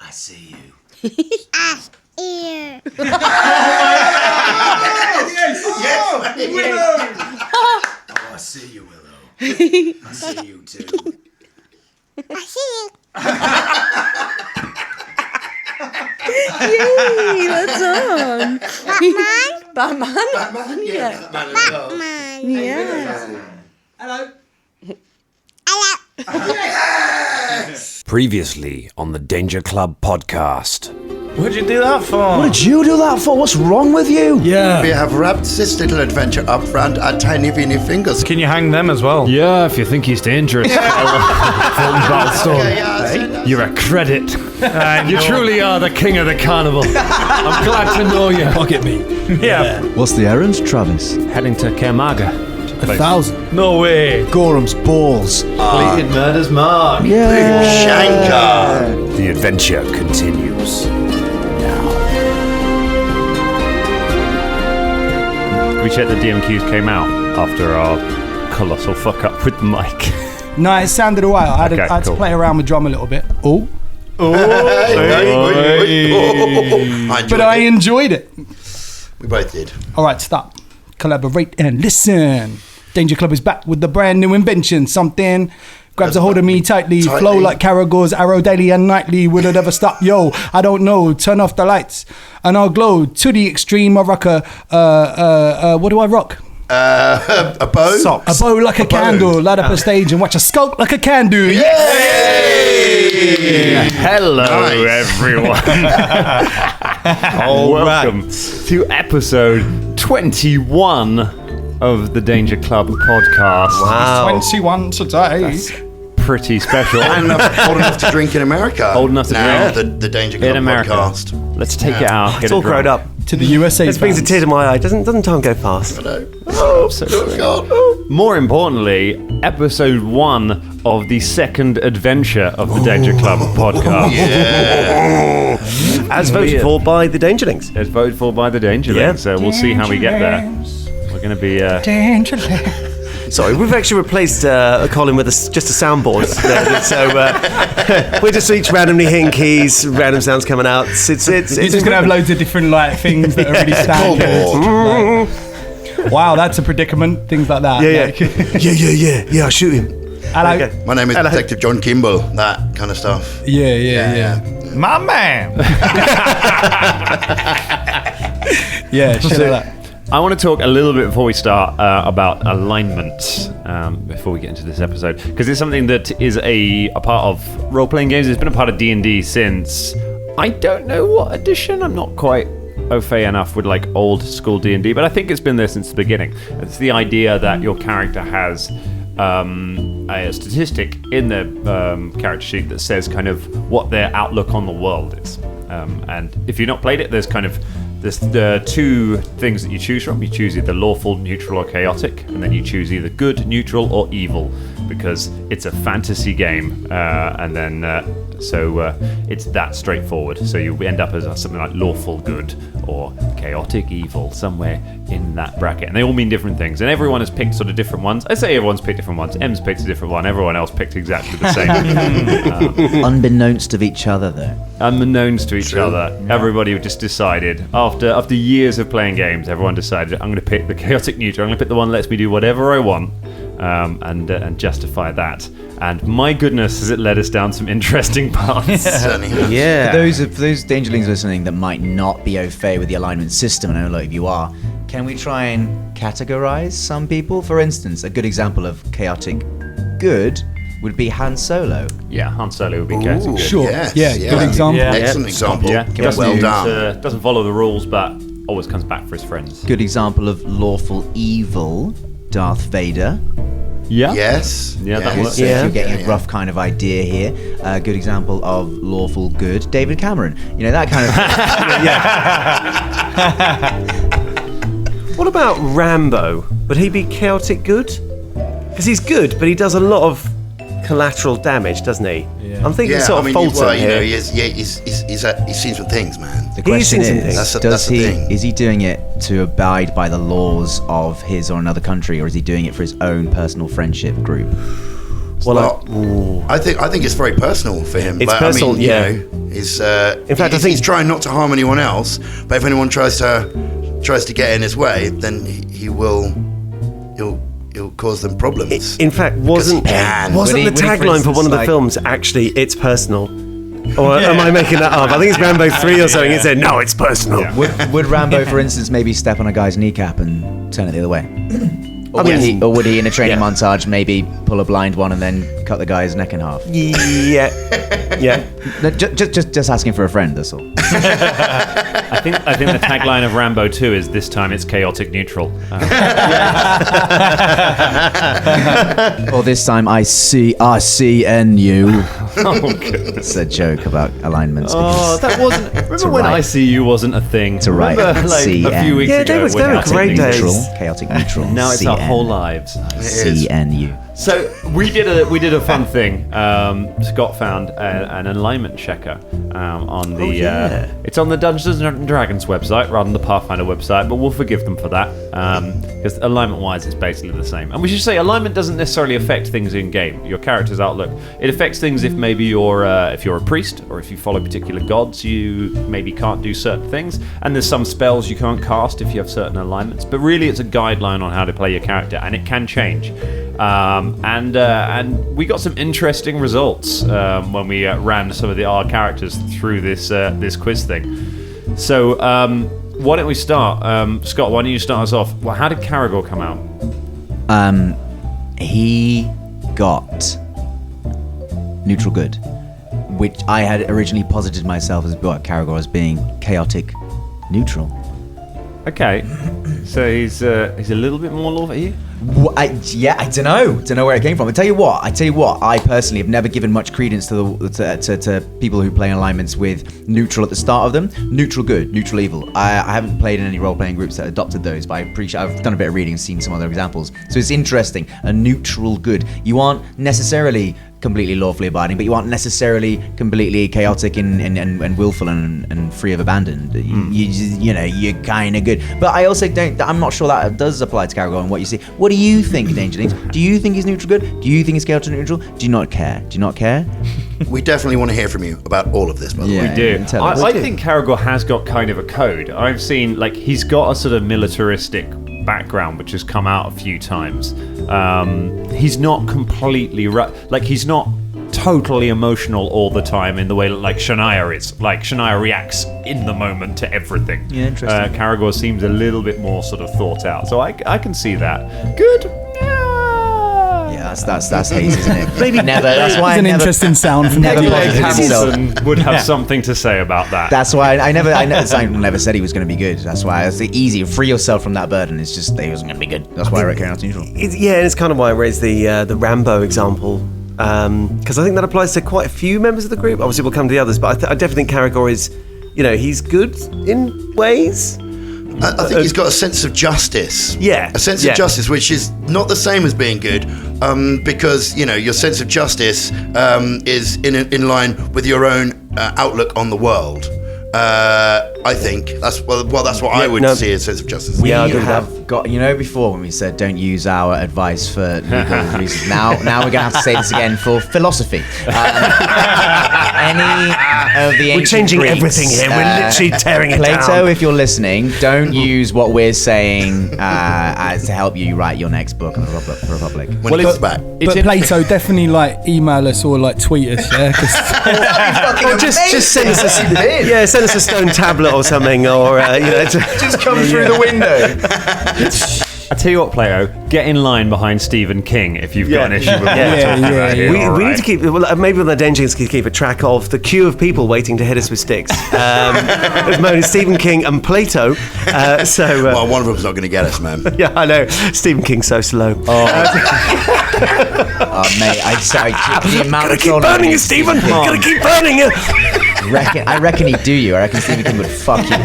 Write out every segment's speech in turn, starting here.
I see you. Ear. Yes. Oh, I see you, Willow. I see you too. I see you. Yay, that's on. Batman. Batman? Yeah. Batman. Yeah. Hello. Hello. Previously on the Danger Club podcast. What'd you do that for? What did you do that for? What's wrong with you? Yeah. We have wrapped this little adventure up front our tiny weeny fingers. Can you hang them as well? Yeah, if you think he's dangerous. You're a credit. You truly are the king of the carnival. I'm glad to know you. Pocket me. Yeah. What's the errand, Travis? Heading to Kermaga. 1,000. No way. Gorham's balls. Completed murder's mark. Yeah. Shankar. The adventure continues now. We checked the DMQs came out after our colossal fuck up with the mic. No, it sounded alright. I had to play around with drum a little bit. Oh. But I enjoyed it. We both did. Alright, stop. Collaborate and listen. Danger Club is back with the brand new invention. Something grabs a hold of me tightly. Flow like Caragor's arrow daily and nightly. Will it ever stop? Yo, I don't know. Turn off the lights and I'll glow to the extreme. I rock a what do I rock? A bow? A bow like a candle. Light up a stage and watch a skulk like a can do. Yay! Hello, everyone. Welcome to episode 21 of the Danger Club podcast. Wow. 21 today. That's pretty special. Old enough to drink in America. Old enough to now, drink the Danger Club in America. podcast. Let's take it out. It's all grown up. To the USA. This brings a tear to my eye. Doesn't time go fast? Oh, God. More importantly, episode 1 of the second adventure of the Danger Club podcast. Yeah. As voted for by the Dangerlings. It's voted for by the Dangerlings, Yeah. so we'll see how we get there. We're going to be... Sorry, we've actually replaced Colin with just a soundboard. So we're just each randomly hitting keys, random sounds coming out. It's You're just going to have loads of different things that are really standard. Wow, that's a predicament. Things like that. Yeah, I'll shoot him. Hello. Okay. My name is Detective John Kimball. That kind of stuff. Yeah. My man. Yeah, shit like that. I want to talk a little bit before we start about alignment before we get into this episode, because it's something that is a part of role-playing games. It's been a part of D&D since, I don't know what edition, I'm not quite au fait enough with like old school D&D, but I think it's been there since the beginning. It's the idea that your character has a statistic in their character sheet that says kind of what their outlook on the world is. And if you've not played it, there's the two things that you choose from. You choose either lawful, neutral, or chaotic, and then you choose either good, neutral, or evil, because it's a fantasy game, so it's that straightforward. So you end up as something like lawful good or chaotic evil, somewhere in that bracket, and they all mean different things. And everyone has picked sort of different ones. I say everyone's picked different ones. M's picked a different one. Everyone else picked exactly the same. Unbeknownst of each other, though. Unbeknownst to each other, everybody just decided after years of playing games, everyone decided I'm going to pick the chaotic neutral. I'm going to pick the one that lets me do whatever I want, and justify that. And my goodness, has it led us down some interesting paths. Yeah. For those Dangerlings listening that might not be au fait with the alignment system, and I know a lot of you are, can we try and categorize some people? For instance, a good example of chaotic good would be Han Solo. Yeah, Han Solo would be chaotic good. Sure. Yes, Good example. Yeah. Excellent example. Yeah, Well done. Doesn't follow the rules, but always comes back for his friends. Good example of lawful evil, Darth Vader. Yeah. Yes. Yeah, that works. So if you're getting a rough kind of idea here. A good example of lawful good, David Cameron. You know, that kind of What about Rambo? Would he be chaotic good? Because he's good, but he does a lot of collateral damage, doesn't he? Yeah. I'm thinking sort of Fulton here. He's seen some things, man. The question is, thing. is he doing it to abide by the laws of his or another country, or is he doing it for his own personal friendship group? I think it's very personal for him. It's personal, He's in fact, I think he's trying not to harm anyone else. But if anyone tries to get in his way, then he'll cause them problems. In fact, wasn't the tagline for one of the films actually "It's personal"? Or am I making that up? I think it's Rambo 3 or something. It said, "No, it's personal." Yeah. Would Rambo, for instance, maybe step on a guy's kneecap and turn it the other way? Or would he, in a training montage, maybe pull a blind one and then cut the guy's neck in half? Yeah. No, just asking for a friend, that's all. I think the tagline of Rambo 2 is this time it's chaotic neutral. Or this time I CNU. Oh, goodness. It's a joke about alignments. Oh, that wasn't. Remember when ICU wasn't a thing? To write Remember, like, a few weeks ago. they were great days. Chaotic neutral. Now it's our whole lives. CNU. So we did a fun thing. Scott found an alignment checker on the. It's on the Dungeons and Dragons website rather than the Pathfinder website, but we'll forgive them for that because alignment-wise, it's basically the same. And we should say alignment doesn't necessarily affect things in game. Your character's outlook. It affects things if maybe you're if you're a priest or if you follow particular gods, you maybe can't do certain things. And there's some spells you can't cast if you have certain alignments. But really, it's a guideline on how to play your character, and it can change. And we got some interesting results when we ran some of our characters through this quiz thing. So why don't we start? Scott, why don't you start us off? Well, how did Caragor come out? He got neutral good, which I had originally posited myself as Caragor as being chaotic neutral. Okay, so he's a little bit more love at you. I don't know where it came from. I tell you what, I personally have never given much credence to people who play alignments with neutral at the start of them. Neutral good, neutral evil. I haven't played in any role-playing groups that adopted those, but I've done a bit of reading and seen some other examples. So it's interesting. A neutral good. You aren't necessarily completely lawfully abiding, but you aren't necessarily completely chaotic and willful and free of abandon. You're kind of good. But I also I'm not sure that does apply to Caragor and what you see. What do you think, Dangerlings? Do you think he's neutral good? Do you think he's chaotic neutral? Do you not care? We definitely want to hear from you about all of this, by the way. We do. I think Caragor has got kind of a code. I've seen, he's got a sort of militaristic background which has come out a few times. He's not completely he's not totally emotional all the time in the way that Shania is. Shania reacts in the moment to everything. Yeah, interesting. Caragor seems a little bit more sort of thought out, so I can see that. Good. Yeah, that's haze, isn't it? Maybe never. That's why It's an interesting sound from never the Hamilton would have something to say about that. That's why I never said he was going to be good. That's why it's easy. Free yourself from that burden. It's just that he wasn't going to be good. That's why I reckon it's neutral. And it's kind of why I raised the Rambo example, because I think that applies to quite a few members of the group. Obviously, we'll come to the others, but I definitely think Caragor is, he's good in ways. I think he's got a sense of justice. Yeah. A sense of justice, which is not the same as being good, because, your sense of justice is in line with your own outlook on the world. I think that's what I would see as sense of justice. We have got, before when we said don't use our advice for legal reasons. Now we're going to have to say this again for philosophy. Any of the ancient We're changing Greeks, everything here. We're literally tearing it Plato, down. if you're listening, don't use what we're saying as to help you write your next book on the Republic. When it comes back. But Plato, definitely email us or tweet us, yeah? 'Cause Or just send us send us a stone tablet or something, or just come through the window. I tell you what, Plato, get in line behind Stephen King if you've got an issue with what we're talking about here. We need to keep, maybe the Dangerlings can keep a track of the queue of people waiting to hit us with sticks. There's Stephen King and Plato. Well, one of them's not going to get us, man. Yeah, I know. Stephen King's so slow. Oh, mate, the amount Gotta keep burning you, Stephen. Gotta keep burning you. I reckon he'd do you. I reckon Stephen King would fuck you up.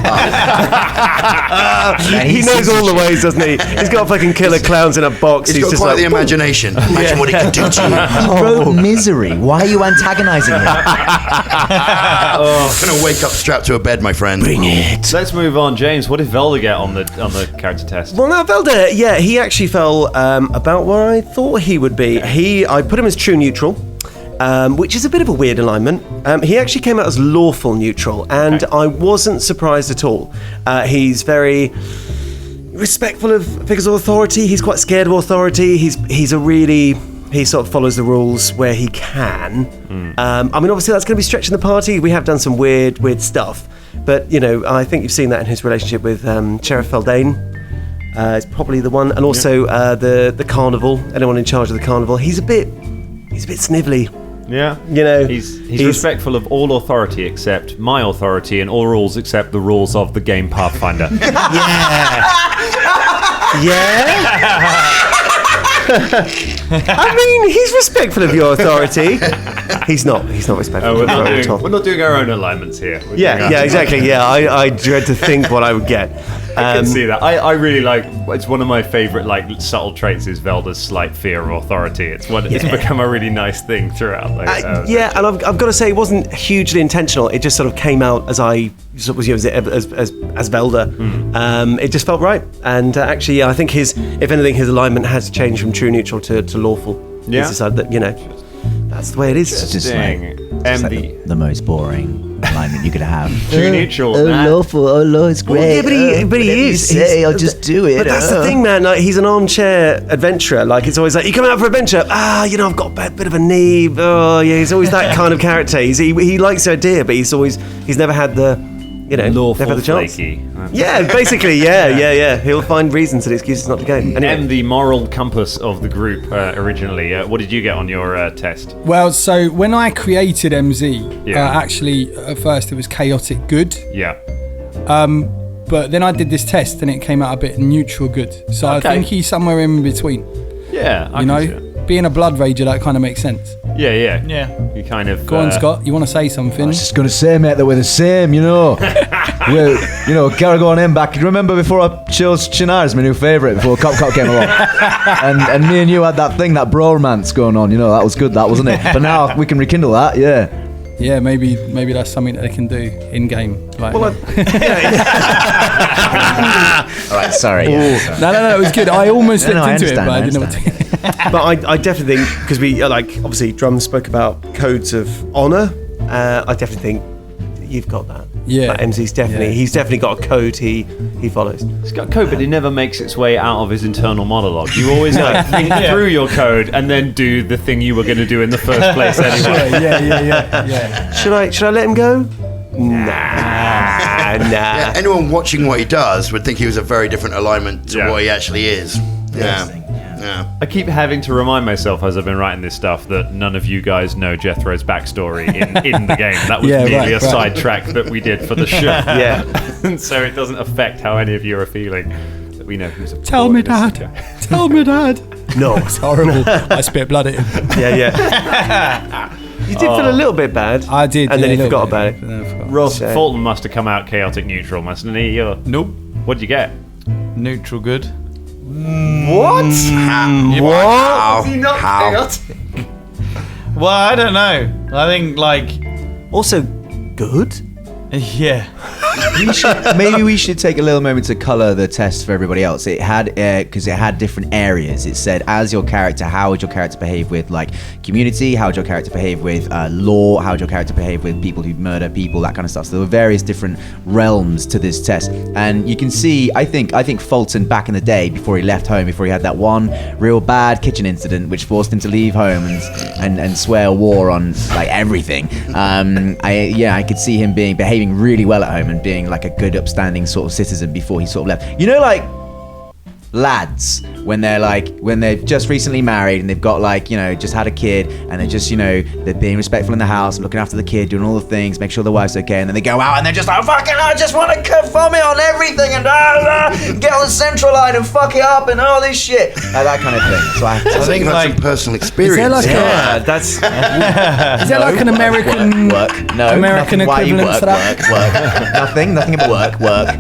Man, He knows all the ways, doesn't he? He's got fucking killer clowns in a box. He's got just quite like, the imagination. Imagine what he could do to you. He wrote Misery. Why are you antagonising him? I'm gonna wake up strapped to a bed, my friend. Bring it. Let's move on, James. What did Velda get on the character test? Well, now Velda, yeah, he actually fell about where I thought he would be. I put him as true neutral, which is a bit of a weird alignment. He actually came out as lawful neutral, and I wasn't surprised at all. He's very respectful of figures of authority. He's quite scared of authority. He sort of follows the rules where he can. I mean, obviously that's going to be stretching the party. We have done some weird stuff, but I think you've seen that in his relationship with Sheriff Feldane. It's probably the one, and also the carnival. Anyone in charge of the carnival? He's a bit snivelly. Yeah. He's respectful of all authority except my authority, and all rules except the rules of the game Pathfinder. Yeah. I mean, he's respectful of your authority. He's not respectful of your authority at all. We're not doing our own alignments here. Yeah, exactly. Yeah, I dread to think what I would get. I can see that. I really like. It's one of my favourite subtle traits is Velda's slight fear of authority. It's become a really nice thing throughout. And I've got to say, it wasn't hugely intentional. It just sort of came out as I sort of was as Velda. It just felt right. And actually, I think if anything, his alignment has changed from true neutral to lawful. Yeah. He's decided that that's the way it is. It's just the most boring alignment you could have. True neutral. Lawful. Oh, law is great. Well, yeah, but he is. I'll just do it. But that's the thing, man. He's an armchair adventurer. It's always like, you come out for adventure. I've got a bit of a knee. Oh, yeah. He's always that kind of character. He likes the idea, but he's never had the. Lawful, never had the chance. flaky. Yeah, basically, yeah. He'll find reasons and excuses not to go. Anyway. And the moral compass of the group originally. What did you get on your test? Well, so when I created MZ, actually at first it was chaotic good. Yeah. But then I did this test and it came out a bit neutral good. So I think he's somewhere in between. Yeah, I can see it. Being a blood rager, that kind of makes sense. Yeah. You kind of... Go on, Scott. You want to say something? I was just going to say, mate, that we're the same, Well, Caragor and Embark. Do you remember before I chose Chinar as my new favourite, before Cop came along? and me and you had that thing, that bromance going on, that was good, that, wasn't it? But now we can rekindle that, yeah. Yeah, maybe that's something that they can do in game. Well, All right, sorry. No, it was good. I almost slipped into it, but I didn't know what to. But I definitely think, because we obviously Drum spoke about codes of honour. I definitely think you've got that. Yeah. MZ's definitely he's definitely got a code he follows. He's got a code, but it never makes its way out of his internal monologue. You always think through your code and then do the thing you were going to do in the first place anyway. Yeah. Should I let him go? Nah. Yeah, anyone watching what he does would think he was a very different alignment to what he actually is. Yeah. I keep having to remind myself as I've been writing this stuff that none of you guys know Jethro's backstory in the game. That was merely a sidetrack that we did for the show. Yeah. And so it doesn't affect how any of you are feeling. That we know who's a Tell me, Dad. Tell me, Dad. No. It's horrible. I spit blood at him. Yeah. You did feel a little bit bad. I did. And then you forgot about it. Ross Fulton must have come out chaotic neutral, mustn't he? Nope. What'd you get? Neutral good. What? Wow. Is he not chaotic? Well, I don't know. I think Also, good? yeah. Maybe we should take a little moment to colour the test for everybody else. It had because it had different areas. It said, as your character, how would your character behave with community? How would your character behave with law? How would your character behave with people who murder people? That kind of stuff. So there were various different realms to this test, and you can see. I think Fulton back in the day, before he left home, before he had that one real bad kitchen incident which forced him to leave home and swear war on everything. I could see him behaving really well at home and being a good upstanding sort of citizen before he sort of left. lads when they've just recently married and they've got just had a kid and they're just they're being respectful in the house and looking after the kid, doing all the things, make sure the wife's okay, and then they go out and they're just like, fucking I just want to vomit on everything and get on the central line and fuck it up and all this shit, that kind of thing. So I think that's some personal experience. Is there that's. is there like an American work? No, American equivalent for that? Work. Nothing but work.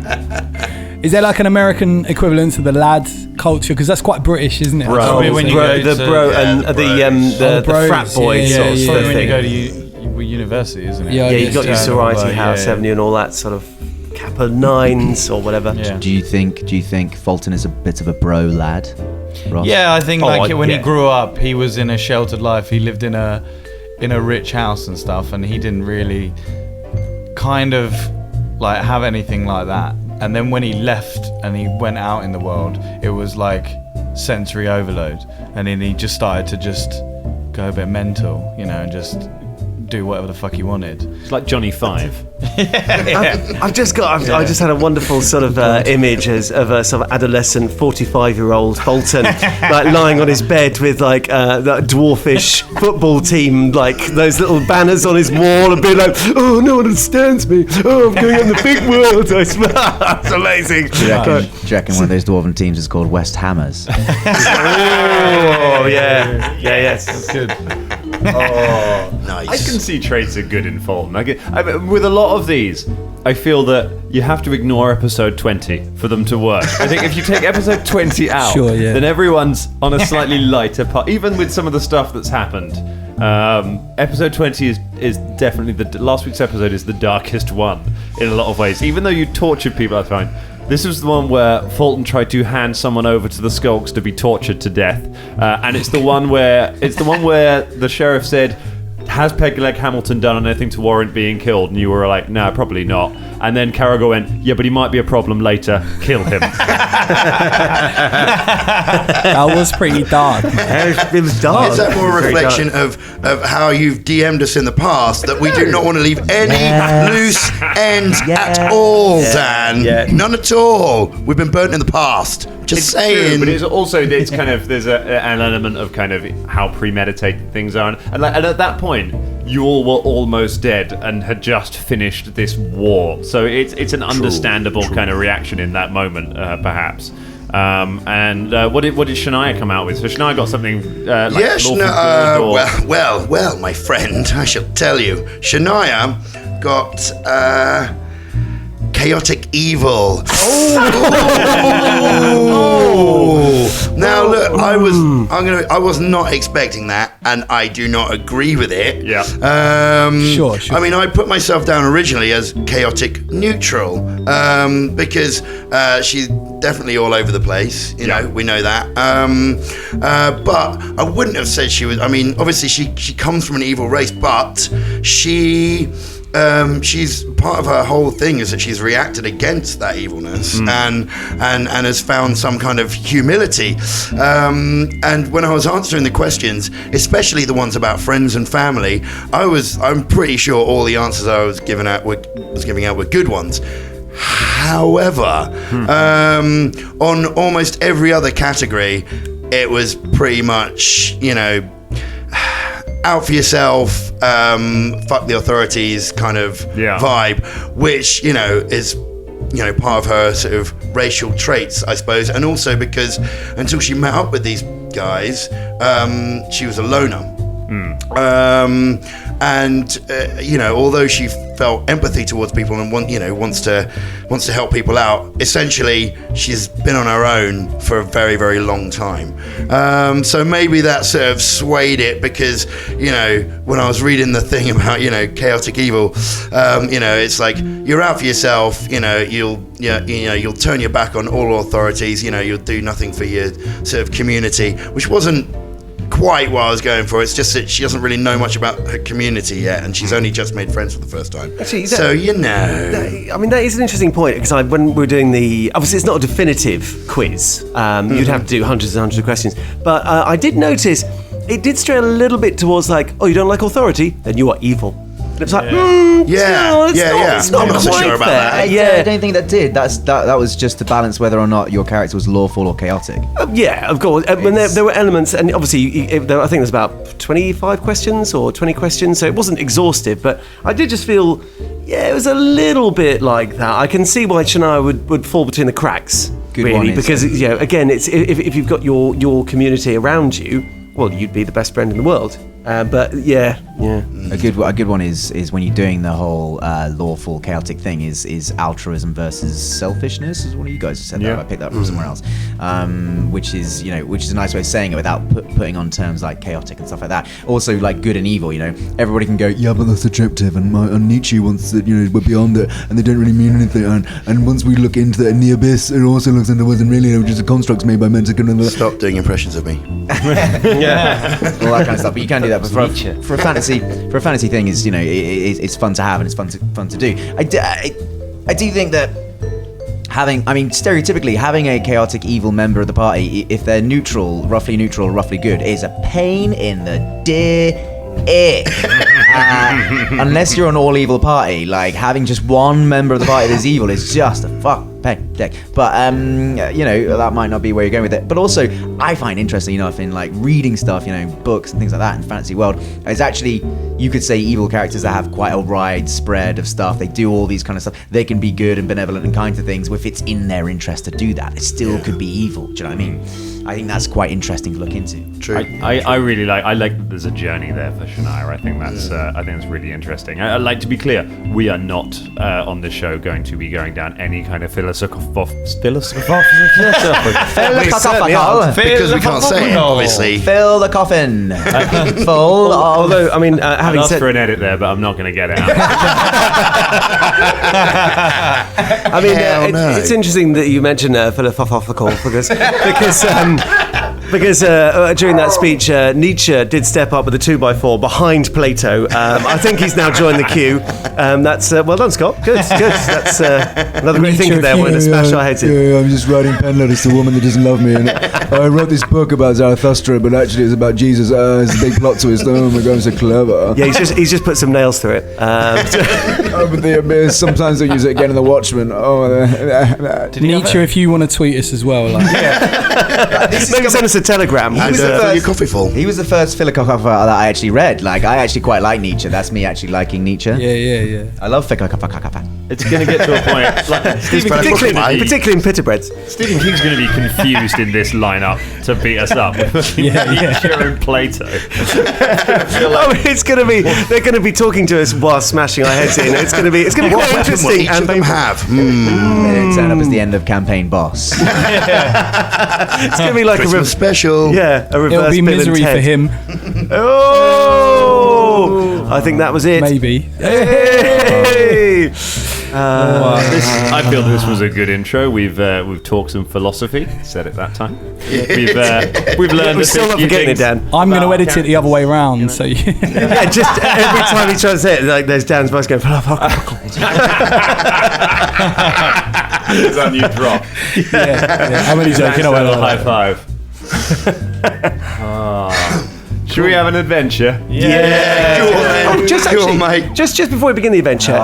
Is there like an American equivalent to the lad culture? Because that's quite British, isn't it? Bro. When you go the to- bro and the bros, frat boy yeah, sort of yeah, thing. When you go to university, isn't it? Yeah, Yeah, you got your sorority house, yeah. haven't you, and all that sort of Kappa 9s or whatever. Yeah. Do you think Fulton is a bit of a bro lad, Ross? Yeah, I think when he yeah. grew up, he was in a sheltered life. He lived in a rich house and stuff, and he didn't really kind of like have anything like that. And then when he left and he went out in the world, it was like sensory overload, and then he just started to just go a bit mental, and just do whatever the fuck he wanted. It's like Johnny Five. I just had a wonderful sort of image of a sort of adolescent 45-year-old Fulton like lying on his bed with like that dwarfish football team, like those little banners on his wall, and being like, oh, no one understands me, oh, I'm going in the big world. That's amazing. Do you reckon one of those dwarven teams is called West Hammers? Oh yes. That's good. Nice. I can see traits are good in Fulton. With a lot of these, I feel that you have to ignore episode 20 for them to work. I think if you take episode 20 out, Sure, yeah. then everyone's on a slightly lighter part. Even with some of the stuff that's happened, episode 20 is definitely last week's episode is the darkest one in a lot of ways. Even though you tortured people, I find. This was the one where Fulton tried to hand someone over to the Skulks to be tortured to death, and it's the one where the sheriff said, "Has Pegleg Hamilton done anything to warrant being killed?" And you were like, "No, probably not." And then Carragher went, "Yeah, but he might be a problem later. Kill him." That was pretty dark. It was dark. Is that more a reflection of how you've DM'd us in the past, that we do not want to leave any loose ends at all, Dan? Yeah. None at all. We've been burnt in the past. Just saying. True, but it's also kind of there's an element of kind of how premeditated things are, and at that point you all were almost dead and had just finished this war, so it's an understandable kind of reaction in that moment, perhaps. And what did Shania come out with? So Shania got something like Yes, lawful good, or... well, my friend, I shall tell you. Shania got chaotic evil. Oh. Now look, I was not expecting that, and I do not agree with it. Yeah. Sure. I mean, I put myself down originally as chaotic neutral, because she's definitely all over the place. You know, we know that. But I wouldn't have said she was. I mean, obviously she comes from an evil race, but she's part of her whole thing is that she's reacted against that evilness and has found some kind of humility. And when I was answering the questions, especially the ones about friends and family, I'm pretty sure all the answers I was giving out were good ones. However, on almost every other category, it was pretty much, out for yourself, fuck the authorities kind of vibe, which, is, part of her sort of racial traits, I suppose. And also because until she met up with these guys, she was a loner. Although she felt empathy towards people and wants to help people out, essentially she's been on her own for a very, very long time. So maybe that sort of swayed it, because when I was reading the thing about chaotic evil, it's like you're out for yourself. You'll turn your back on all authorities. You'll do nothing for your sort of community, which wasn't quite what I was going for. It's just that she doesn't really know much about her community yet, and she's only just made friends for the first time. Actually, that is an interesting point, because when we're doing obviously it's not a definitive quiz. You'd have to do hundreds and hundreds of questions. But I did notice it did stray a little bit towards like, oh, you don't like authority? Then you are evil. And it's like, Yeah, it's not I'm not so quite sure about fair. that. I don't think that did. That was just to balance whether or not your character was lawful or chaotic. Yeah, of course. When there were elements, and obviously, I think there's about 25 questions or 20 questions, so it wasn't exhaustive. But I did just feel, it was a little bit like that. I can see why Shania would fall between the cracks, Good really, one is- because again, it's if you've got your community around you, well, you'd be the best friend in the world. But yeah. A good one is when you're doing the whole lawful chaotic thing is altruism versus selfishness. Is one of you guys said that? I picked that from somewhere else. Which is a nice way of saying it without putting on terms like chaotic and stuff like that. Also like good and evil. Everybody can go, yeah, but that's objective, and Nietzsche wants that we're beyond it, and they don't really mean anything. And once we look into in the abyss, it also looks into wasn't really just a constructs made by men. Stop doing impressions of me. Yeah. all that kind of stuff. But you can do that. But for a fantasy thing, is it's fun to have and it's fun to do. I do think that stereotypically having a chaotic evil member of the party, if they're roughly neutral, roughly good, is a pain in the dick. Unless you're an all evil party, like having just one member of the party that's evil is just a pain dick. But that might not be where you're going with it. But also, I find interesting enough in like reading stuff, books and things like that in fantasy world, it's actually, you could say, evil characters that have quite a wide spread of stuff. They do all these kind of stuff. They can be good and benevolent and kind to things if it's in their interest to do that. It still could be evil. Do you know what I mean? I think that's quite interesting to look into. True. I really like that there's a journey there for Shania. I think that's really interesting. I'd like to be clear, we are not on this show going to be going down any kind of philosophical Because we can't say it, obviously. Fill the coffin. Full of... Although, having asked said... for an edit there, but I'm not going to get it out. It's interesting that you mentioned philosophical because during that speech, Nietzsche did step up with a 2x4 behind Plato. I think he's now joined the queue. That's well done, Scott. Good. That's another great thinker there. We're going to smash our heads in. Yeah, I'm just writing pen letters to a woman that doesn't love me. And I wrote this book about Zarathustra, but actually it's about Jesus. It's a big plot twist. Oh my God, I'm so clever. Yeah, he's just put some nails through it. But the abyss, sometimes they use it again in The Watchmen. Nietzsche, if you want to tweet us as well. Maybe send us a telegram. And your coffee full. He was the first philosopher that I actually read. Like, I actually quite like Nietzsche. That's me actually liking Nietzsche. Yeah. I love philosopher. It's going to get to a point. Particularly in pita breads. Stephen King's going to be confused in this lineup to beat us up. Nietzsche and Plato. It's going to be. They're going to be talking to us while smashing our heads in. It's going to be quite What weapon will interesting. each of them have? They turn up as the end of campaign boss. It's going to be like Christmas special. a reverse It'll be Bill and misery Ted. for him. Oh, I think that was it. Maybe. Hey! I feel this was a good intro. We've talked some philosophy. Said it that time. We've learned. We're still not forgetting it, Dan. I'm going to edit it the other way around. So Yeah, just every time he tries to say it, like there's Dan's voice going. It's a new drop. I'm only joking. High five. Should we have an adventure? Just before we begin the adventure. No,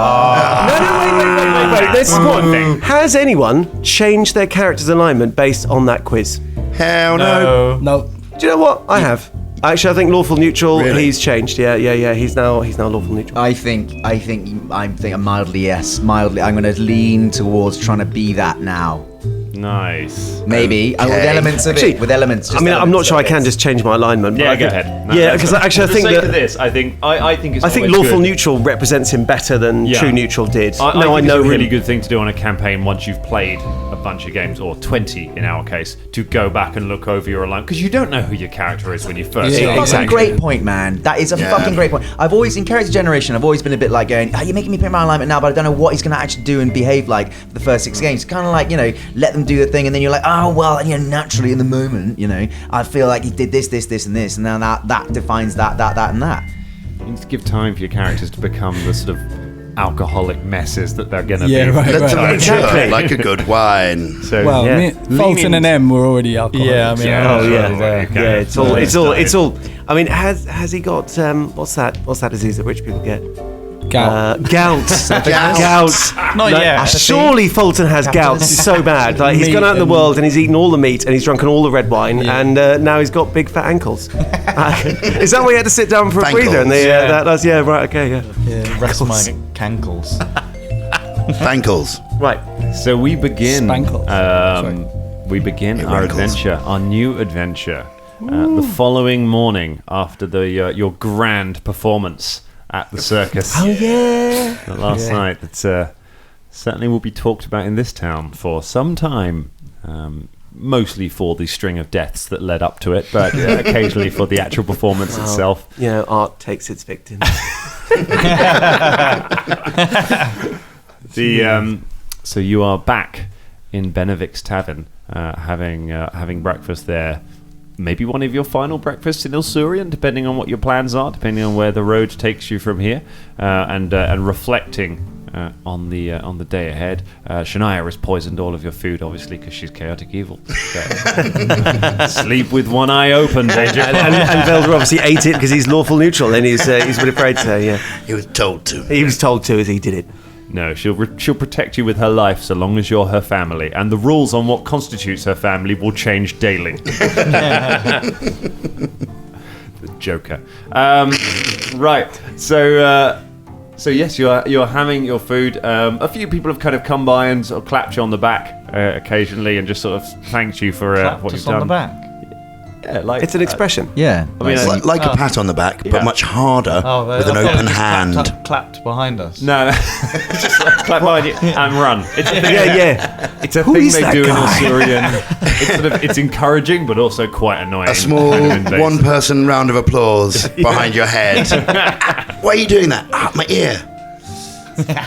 wait. There's one thing. Has anyone changed their character's alignment based on that quiz? Hell no. No. Do you know what? I have. Actually, I think lawful neutral. Really? He's changed. Yeah. He's now lawful neutral. I think mildly yes. Mildly, I'm going to lean towards trying to be that now. Nice. Maybe with elements of Actually, it. With elements. Just I'm not sure I can elements just change my alignment. But Yeah, I go think- ahead. No, Yeah, that's because fine. actually, For I think the sake that of this, I think it's I think always lawful good. neutral represents him better than Yeah. true neutral did. I know think it's a really him. good thing to do on a campaign once you've played a bunch of games, or 20 in our case, to go back and look over your alignment, because you don't know who your character is when you first start. That's a great point, man. That is a fucking great point. I've always, in character generation, I've always been a bit like going, you're making me pick my alignment now, but I don't know what he's going to actually do and behave like for the first 6 games. Kind of like, let them do the thing, and then you're like, oh, well, naturally in the moment, I feel like he did this, and this, and now that defines that, and that. You need to give time for your characters to become the sort of alcoholic messes that they're going to be. Let them mature Exactly. like a good wine. So, Well, Fulton and M were already alcoholics. Yeah, I mean, It's all. I mean, has he got what's that disease that rich people get? Gout. Not No, yet. surely Fulton has gout. It's so bad. Like he's gone out in the world and he's eaten all the meat and he's drunken all the red wine and now he's got big fat ankles. Is that why you had to sit down for a breather? And that's right. Okay, Rest my cankles. Fankles. Right. So we begin. Spankles. We begin our wrinkles. adventure, our new adventure, the following morning after your grand performance at the circus. Oh yeah. Last night. That certainly will be talked about in this town for some time. Mostly for the string of deaths that led up to it, but occasionally for the actual performance itself. Art takes its victims. So you are back in Benevic's Tavern, having breakfast there. Maybe one of your final breakfasts in Ilsurian, depending on what your plans are, depending on where the road takes you from here, and reflecting on the day ahead. Shania has poisoned all of your food, obviously, because she's chaotic evil. So, sleep with one eye open, Danger. and Velder obviously ate it because he's lawful neutral, and he's really afraid to. Yeah, He was told to. he was told to as he did it. No, she'll protect you with her life so long as you're her family, and the rules on what constitutes her family will change daily. The Joker. Right. So yes, you're having your food. A few people have kind of come by and sort of clapped you on the back occasionally, and just sort of thanked you for what you've done. on the back. Yeah, like It's an expression. Yeah. I mean, It's like a pat on the back, Yeah. but much harder with an open hand. Clapped behind us. no, just like, clap behind you and run. It's a thing. It's a Who thing is they that do guy? in Ilsurian. It's encouraging, but also quite annoying. A small kind of invasive. one-person round of applause behind your head. Why are you doing that? My ear.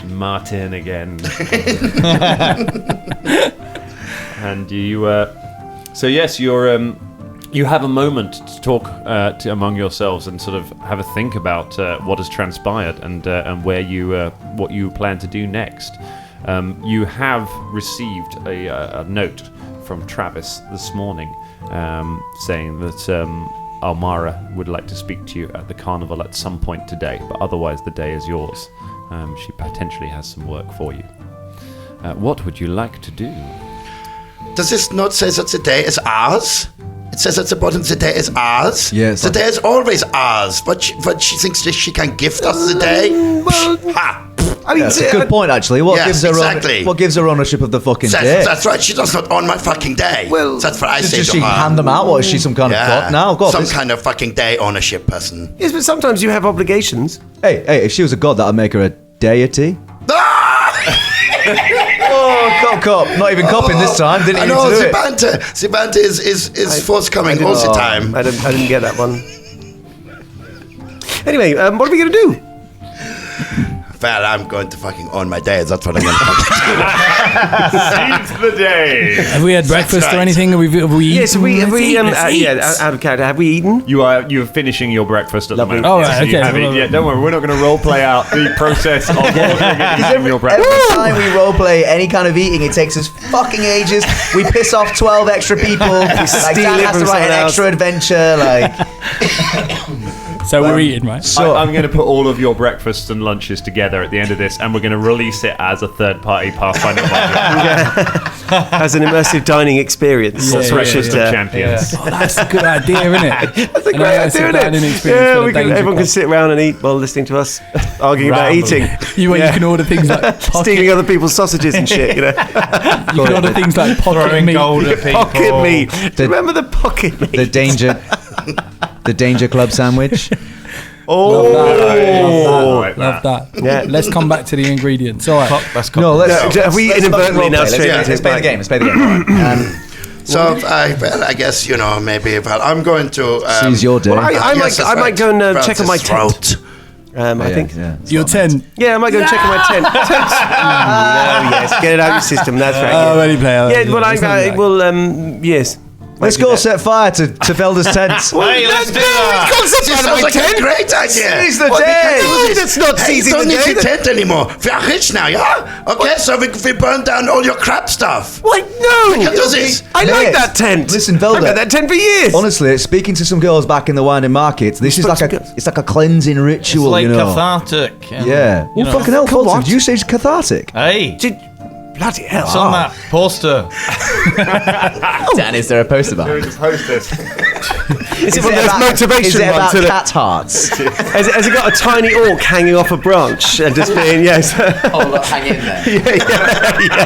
Martin again. And you so yes, you have a moment to talk among yourselves and sort of have a think about what has transpired and where what you plan to do next. You have received a note from Travis this morning saying that Almara would like to speak to you at the carnival at some point today, but otherwise the day is yours. She potentially has some work for you. What would you like to do? Does this note say that the day is ours? It says at the bottom the day is ours? Yes. The day is always ours, but she thinks that she can gift us the day? Ha! I mean, That's a good point, actually. What Yes, gives her exactly. what gives her ownership of the fucking day? That's right, she does not own my fucking day. Well, that's what I say Does to she her. hand them out? What is she, some kind of god now? God, some kind of fucking day ownership person. Yes, but sometimes you have obligations. Hey, if she was a god, that'd make her a deity. Oh, cop. Not even copping this time. Didn't I even know, do the it. banter is forthcoming all the time. I didn't get that one. Anyway, what are we going to do? Well, I'm going to fucking own my day. That's what I'm going to fucking Seize the day. Have we had breakfast or right. anything? Have we Yes, have we Let's eat. out of character, have we eaten? You're finishing your breakfast at Lovely. the moment. Oh, right, So you okay. haven't- yeah, don't worry, we're not going to role play out the process of ordering and eating your breakfast. Every time we roleplay any kind of eating, it takes us fucking ages. We piss off 12 extra people. Like, steal Dan it has from to write an someone else. extra adventure. Like, So we're eating, right? I'm going to put all of your breakfasts and lunches together at the end of this, and we're going to release it as a third-party Pathfinder module. As an immersive dining experience. Yeah, That's yeah, what it should Breakfast of champions. Oh, that's a good idea, isn't it? That's a great idea, isn't it? Yeah, everyone can sit around and eat while listening to us arguing about Rambling. eating. You can order things like Stealing other people's sausages and shit, you know. You can order things like pocket Throwing meat. gold at people. Pocket meat. Remember the pocket meat? the Danger Club sandwich. Oh, Love that. Yeah. Let's come back to the ingredients. All right. That's No, let's. Have we let's inadvertently fucking now roleplay. straight Let's play the game. Let's play the game. All right. So, I guess, maybe, I'm going to... Seize your day. Well, I yes, that's might right. go and Round check on his my tent. throat. I think. Yeah. Your 10. Yeah, I might go and check on my tent. No, yes, get it out of your system. That's right. Oh, yeah. ready player. Yeah, well, It's not I like- will. Yes. Let's go set fire to Velda's tent. Hey, let's do that. This sounds like a great idea. Seize the Well, we day. can do this. That's not Hey, seizing you don't the need day. your tent anymore. We are rich now, yeah? Okay, so we burn down all your crap stuff. Wait, no! We can do this. I like Mate, that tent. listen, Velda. I've had that tent for years. Honestly, speaking to some girls back in the winding market, this is like it's like a cleansing It's ritual, like you know. cathartic. and, Yeah. you Well, know. fucking hell, Come Fulton, on. did you say it's cathartic? Hey, Bloody hell. it's on that poster. Dan, is there a poster about it? Is it one of those motivation Is it ones? about isn't it? cat hearts? Has it got a tiny orc hanging off a branch and just being, yes. Oh, look, hang in there.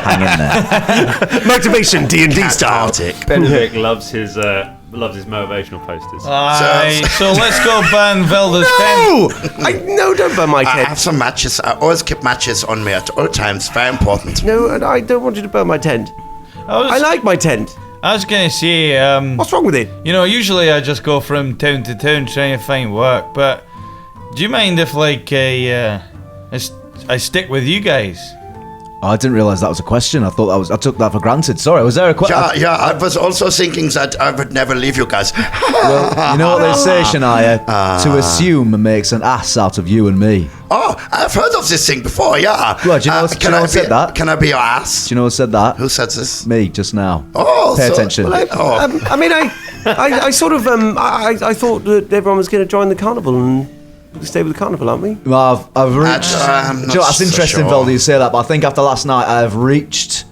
Hang in there. Motivation, D&D style. Benedict loves his motivational posters. Aye, so let's go burn Velda's tent. No, don't burn my I tent. have some matches. I always keep matches on me at all times. Very important. No, and I don't want you to burn my tent. I like my tent. I was gonna say, What's wrong with it? you know, usually I just go from town to town trying to find work, but do you mind if, like, I stick with you guys? Oh, I didn't realise that was a question. I took that for granted. Sorry, was there a question? Yeah, I was also thinking that I would never leave you guys. Well, you know what they say, Shania? To assume makes an ass out of you and me. Oh, I've heard of this thing before, yeah. Well, do you know who said that? Can I be your ass? Do you know who said that? Who said this? Me, just now. Oh, Pay attention. I mean, I sort of, I thought that everyone was going to join the carnival and stay with the carnival, aren't we? Well, I've reached. I'm Do not you know, that's so interesting, sure. Velda, you say that, but I think after last night I've reached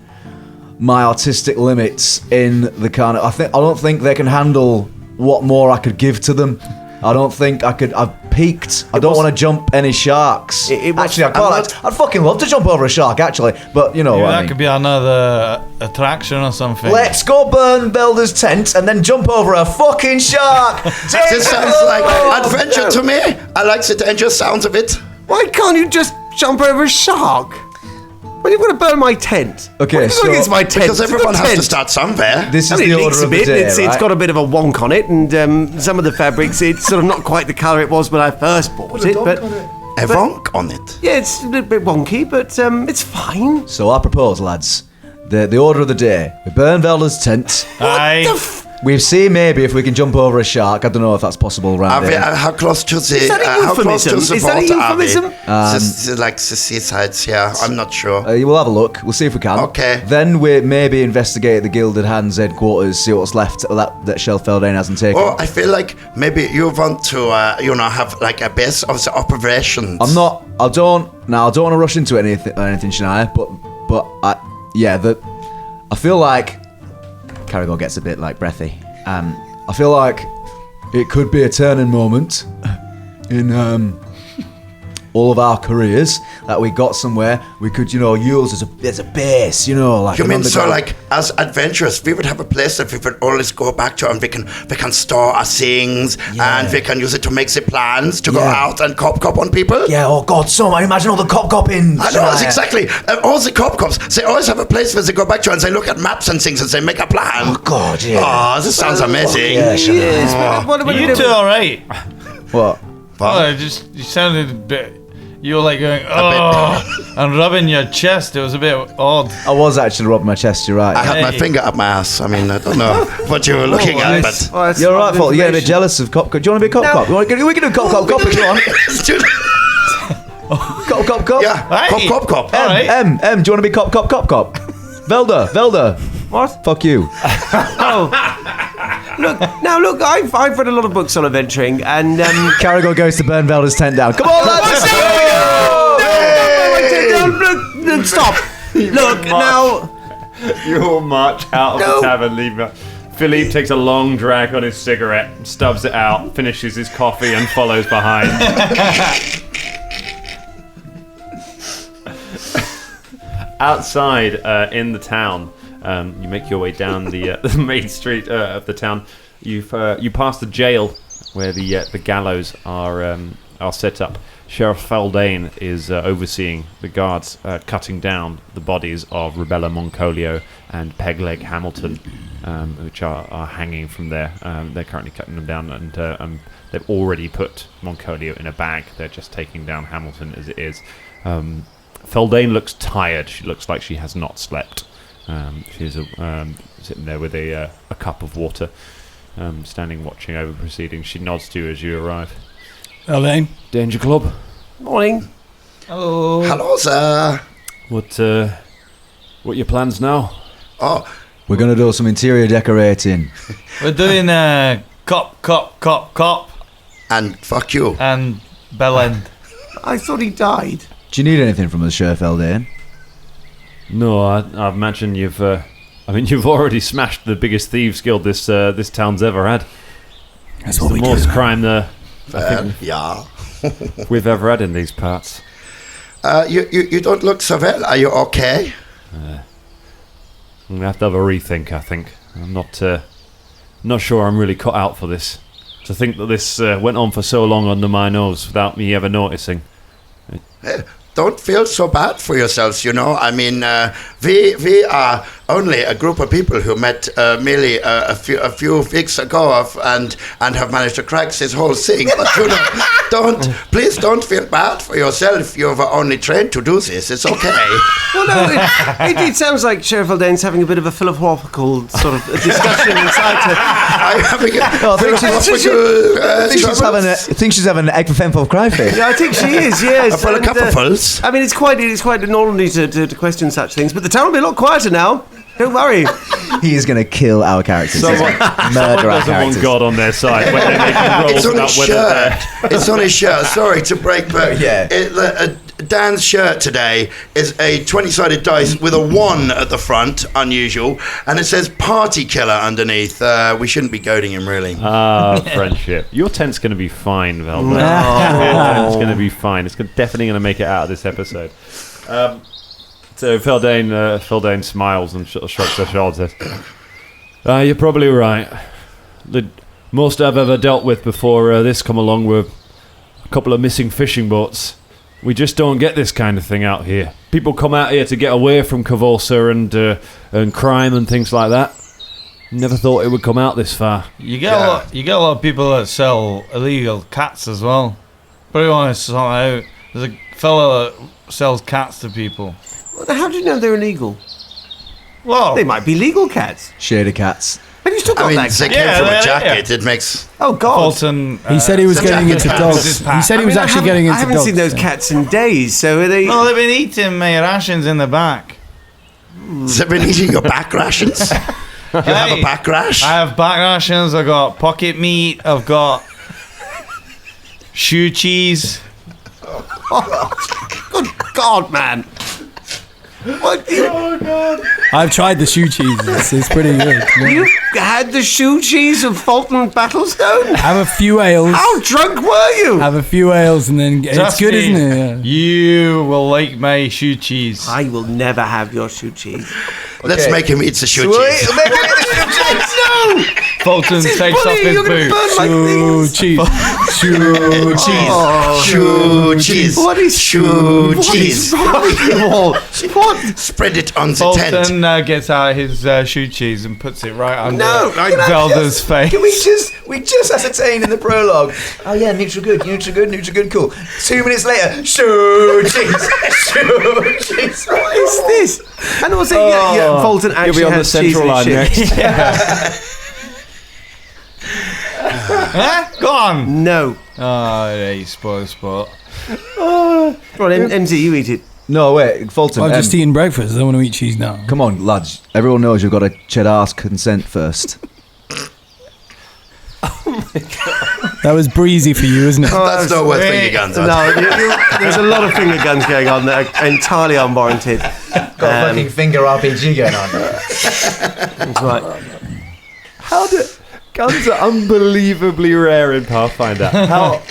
my artistic limits in the carnival. I don't think they can handle what more I could give to them. I don't think I could. I've peaked. I don't want to jump any sharks. Actually, I'd fucking love to jump over a shark, actually. But you know Maybe what I that mean. could be another attraction or something. Let's go burn Velda's tent and then jump over a fucking shark. This sounds like adventure to me. I like the dangerous sounds of it. Why can't you just jump over a shark? Well, you've got to burn my tent. Okay, What do you think it's my tent? Because It's a everyone good has to tent. start somewhere. This is I mean, the it leaks order a of the bit. day, It's right? got a bit of a wonk on it, and some of the fabrics, it's sort of not quite the colour it was when I first bought it. But A wonk on it. yeah, it's a little bit wonky, but it's fine. So I propose, lads, the order of the day. We burn Velda's tent. Aye. We see maybe if we can jump over a shark. I don't know if that's possible around here. How close to the? Is that a how close to euphemism? the Is that a water are we? euphemism? Like the seasides, yeah. I'm not sure. We'll have a look. We'll see if we can. Okay. Then we maybe investigate the Gilded Hands headquarters, see what's left that Shelfeldane hasn't taken. Oh, I feel like maybe you want to, have like a base of the operations. I don't want to rush into anything, Shania, but I feel like Caragor gets a bit like breathy. I feel like it could be a turning moment in all of our careers that we got somewhere we could, use as a base, like You an mean so underground- like as adventurers, we would have a place that we would always go back to, and we can store our things, and we can use it to make the plans to go out and cop on people. Yeah, oh God, so much. Imagine all the cop-copping. I know, exactly. All the cops, they always have a place where they go back to, and they look at maps and things, and they make a plan. Oh God, yeah. Oh, this sounds amazing. Yeah, Yes, but what You two all right? What? Oh, you sounded a bit. You were like going, oh, and rubbing your chest. It was a bit odd. I was actually rubbing my chest, you're right. I had my Hey. finger up my ass. I mean, I don't know what you were looking at, but... Oh, that's You're a lot right, of Paul. You're getting a bit information. jealous of cop. Do you want to be cop? We can do cop if you want. Cop. Yeah, Hey. cop. All right. M. Do you want to be cop? Velda. What? Fuck you. Look, I've read a lot of books on adventuring, and Caragor goes to burn Velda's tent down. Come on, lads. Look, stop. Look now. You all march out of the tavern, leave me. Philippe takes a long drag on his cigarette, stubs it out, finishes his coffee, and follows behind. Outside, in the town, you make your way down the main street of the town. You pass the jail where the gallows are set up. Sheriff Feldane is overseeing the guards cutting down the bodies of Rebella Moncolio and Pegleg Hamilton, which are hanging from there. They're currently cutting them down, and they've already put Moncolio in a bag. They're just taking down Hamilton as it is. Feldane looks tired. She looks like she has not slept. She's sitting there with a cup of water, standing watching over proceedings. She nods to you as you arrive. Elaine. Danger Club. Morning. Hello. Hello, sir. What your plans now? Oh, We're gonna do some interior decorating. We're doing cop, and fuck you. and Bellend. I thought he died. Do you need anything from us, Sheriff Eldane? No, I imagine you've already smashed the biggest thieves guild this town's ever had. That's what we the do. most crime I think Yeah. we've ever had in these parts. You don't look so well. Are you okay? I'm gonna have to have a rethink. I think I'm not sure I'm really cut out for this. To think that this went on for so long under my nose without me ever noticing. Don't feel so bad for yourselves, you know. I mean, we are only a group of people who met merely a few weeks ago and have managed to crack this whole thing. But you know, please don't feel bad for yourself. You were only trained to do this. It's okay. Well, no, it sounds like Sheriff Aldane's having a bit of a philosophical sort of discussion inside. I'm having a I think she's having an egg for Fempo Cryfish. Yeah, I think she is. Yes, a cup of pulse. I mean, it's quite an ordinary to question such things, but the town will be a lot quieter now. Don't worry. He is going to kill our characters. Someone Murder our doesn't want characters. God on their side when they're making rolls It's on about his whether shirt. It's on his shirt. Sorry to break, but Yeah. Dan's shirt today is a 20-sided dice with a 1 at the front, unusual, and it says party killer underneath. We shouldn't be goading him, really. friendship. Your tent's going to be fine, Velvet. Your tent's going to be fine. It's definitely going to make it out of this episode. So Feldane smiles and shrugs her shoulders. You're probably right. The most I've ever dealt with before this come along were a couple of missing fishing boats. We just don't get this kind of thing out here. People come out here to get away from Cavolsa and crime and things like that. Never thought it would come out this far. You get a lot of people that sell illegal cats as well. Pretty honest, there's a fella that sells cats to people. Well, how do you know they're illegal? Well, They might be legal cats. Shader cats. Have you still got I mean, that they cat? came from yeah, a jacket. It makes... Oh, God. Fulton. He said he was getting into cats. dogs. His He pack. said he was actually getting into I haven't dogs. seen those cats in days, so are they... No, they've been eating my rations in the back. Has it been eating your back rations? You have a back rash? I have back rations. I've got pocket meat. I've got shoe cheese. Good God, man. What? I've tried the shoe cheese. It's pretty good. You had the shoe cheese of Fulton Battlestone? Have a few ales. How drunk were you? Have a few ales and then it's Trust good, me, isn't it? Yeah. You will like my shoe cheese. I will never have your shoe cheese. Let's make him eat the shoe Sweet. cheese. Make it no! Fulton This is takes off bullying. his You're gonna boots. burn my Shoe things. cheese. Shoe cheese. Oh, Shoe cheese. What is shoe What cheese? is wrong with you all? What? Spread it on the tent. Fulton gets out his shoe cheese and puts it right under No, Velda's face. Can we just ascertain in the prologue? Oh yeah, neutral good, cool. 2 minutes later, shoe cheese, shoe cheese. What is this? And also, yeah, Fulton actually You'll be on the has cheese central in line his shit. next. Huh? Go on. No. Oh, yeah, you spoil the sport. Right, MZ, you eat it. No, wait, Fulton. I've just eaten breakfast. I don't want to eat cheese now. Come on, lads. Everyone knows you've got to check ass consent first. That was breezy for you, isn't it? That's not worth finger guns on. No, there's a lot of finger guns going on that are entirely unwarranted. Got a fucking finger RPG going on. That's right. Guns are unbelievably rare in Pathfinder. How?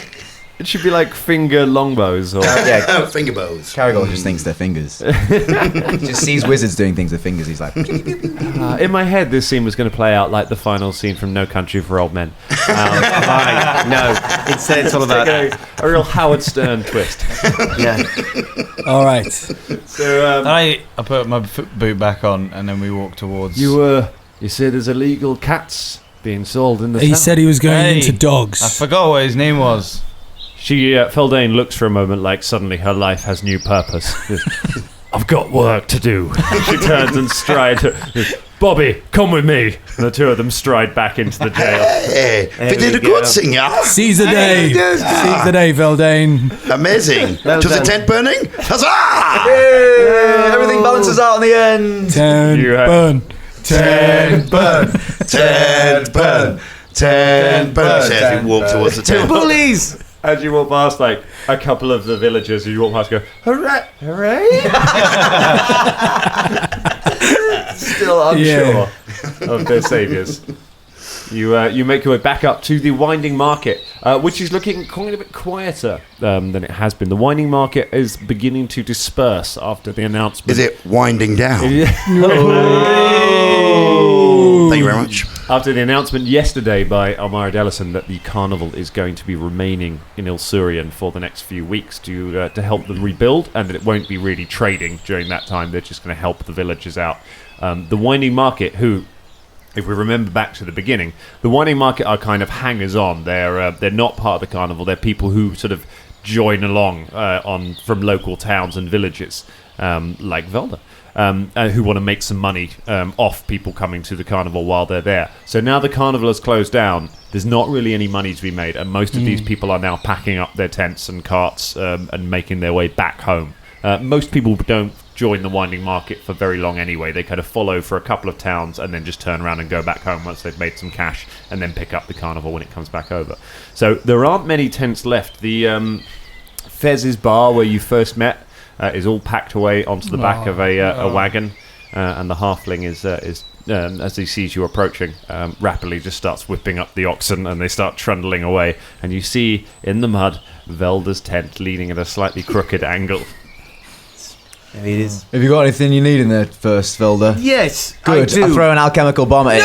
It should be like finger longbows or... Yeah, Finger bows. Caragol just thinks they're fingers. Just sees wizards doing things with fingers. He's like, in my head, this scene was going to play out like the final scene from No Country for Old Men. Right. No, it's all about a real Howard Stern twist. yeah. All right. So I put my boot back on and then we walked towards. you say there's illegal cats being sold in the He town. said he was going Hey, into dogs. I forgot what his name was. She, Feldane looks for a moment like suddenly her life has new purpose. I've got work to do. She turns and strides. Bobby, come with me. And the two of them stride back into the jail. Hey, we did a good thing, yeah? Seize the day. Seize the day, Veldane. Amazing. Well to the done. tent burning? Huzzah! Yay! Everything balances out in the end. Tent burn. Tent burn. Tent burn. Tent burn. He says as he walks towards the tent. Bullies! As you walk past, like, a couple of the villagers, you walk past go, hooray, hooray. Still unsure of their saviours. You make your way back up to the Winding Market, which is looking quite a bit quieter than it has been. The Winding Market is beginning to disperse after the announcement. Is it winding down? Thank you very much. After the announcement yesterday by Almira Dellison that the carnival is going to be remaining in Ilsurian for the next few weeks to help them rebuild, and that it won't be really trading during that time. They're just going to help the villagers out. The Winding Market, who, if we remember back to the beginning, the Winding Market are kind of hangers-on. They're not part of the carnival. They're people who sort of join along from local towns and villages, like Velda. Who want to make some money off people coming to the carnival while they're there. So now the carnival has closed down, there's not really any money to be made, and most of these people are now packing up their tents and carts and making their way back home. Most people don't join the Winding Market for very long anyway. They kind of follow for a couple of towns and then just turn around and go back home once they've made some cash, and then pick up the carnival when it comes back over. So there aren't many tents left. The Fez's bar where you first met is all packed away onto the back of a wagon, and the halfling is as he sees you approaching, rapidly just starts whipping up the oxen, and they start trundling away. And you see in the mud Velda's tent leaning at a slightly crooked angle. There it is. Have you got anything you need in there first, Velda? Yes, Good. I do. I'll throw an alchemical bomb at it.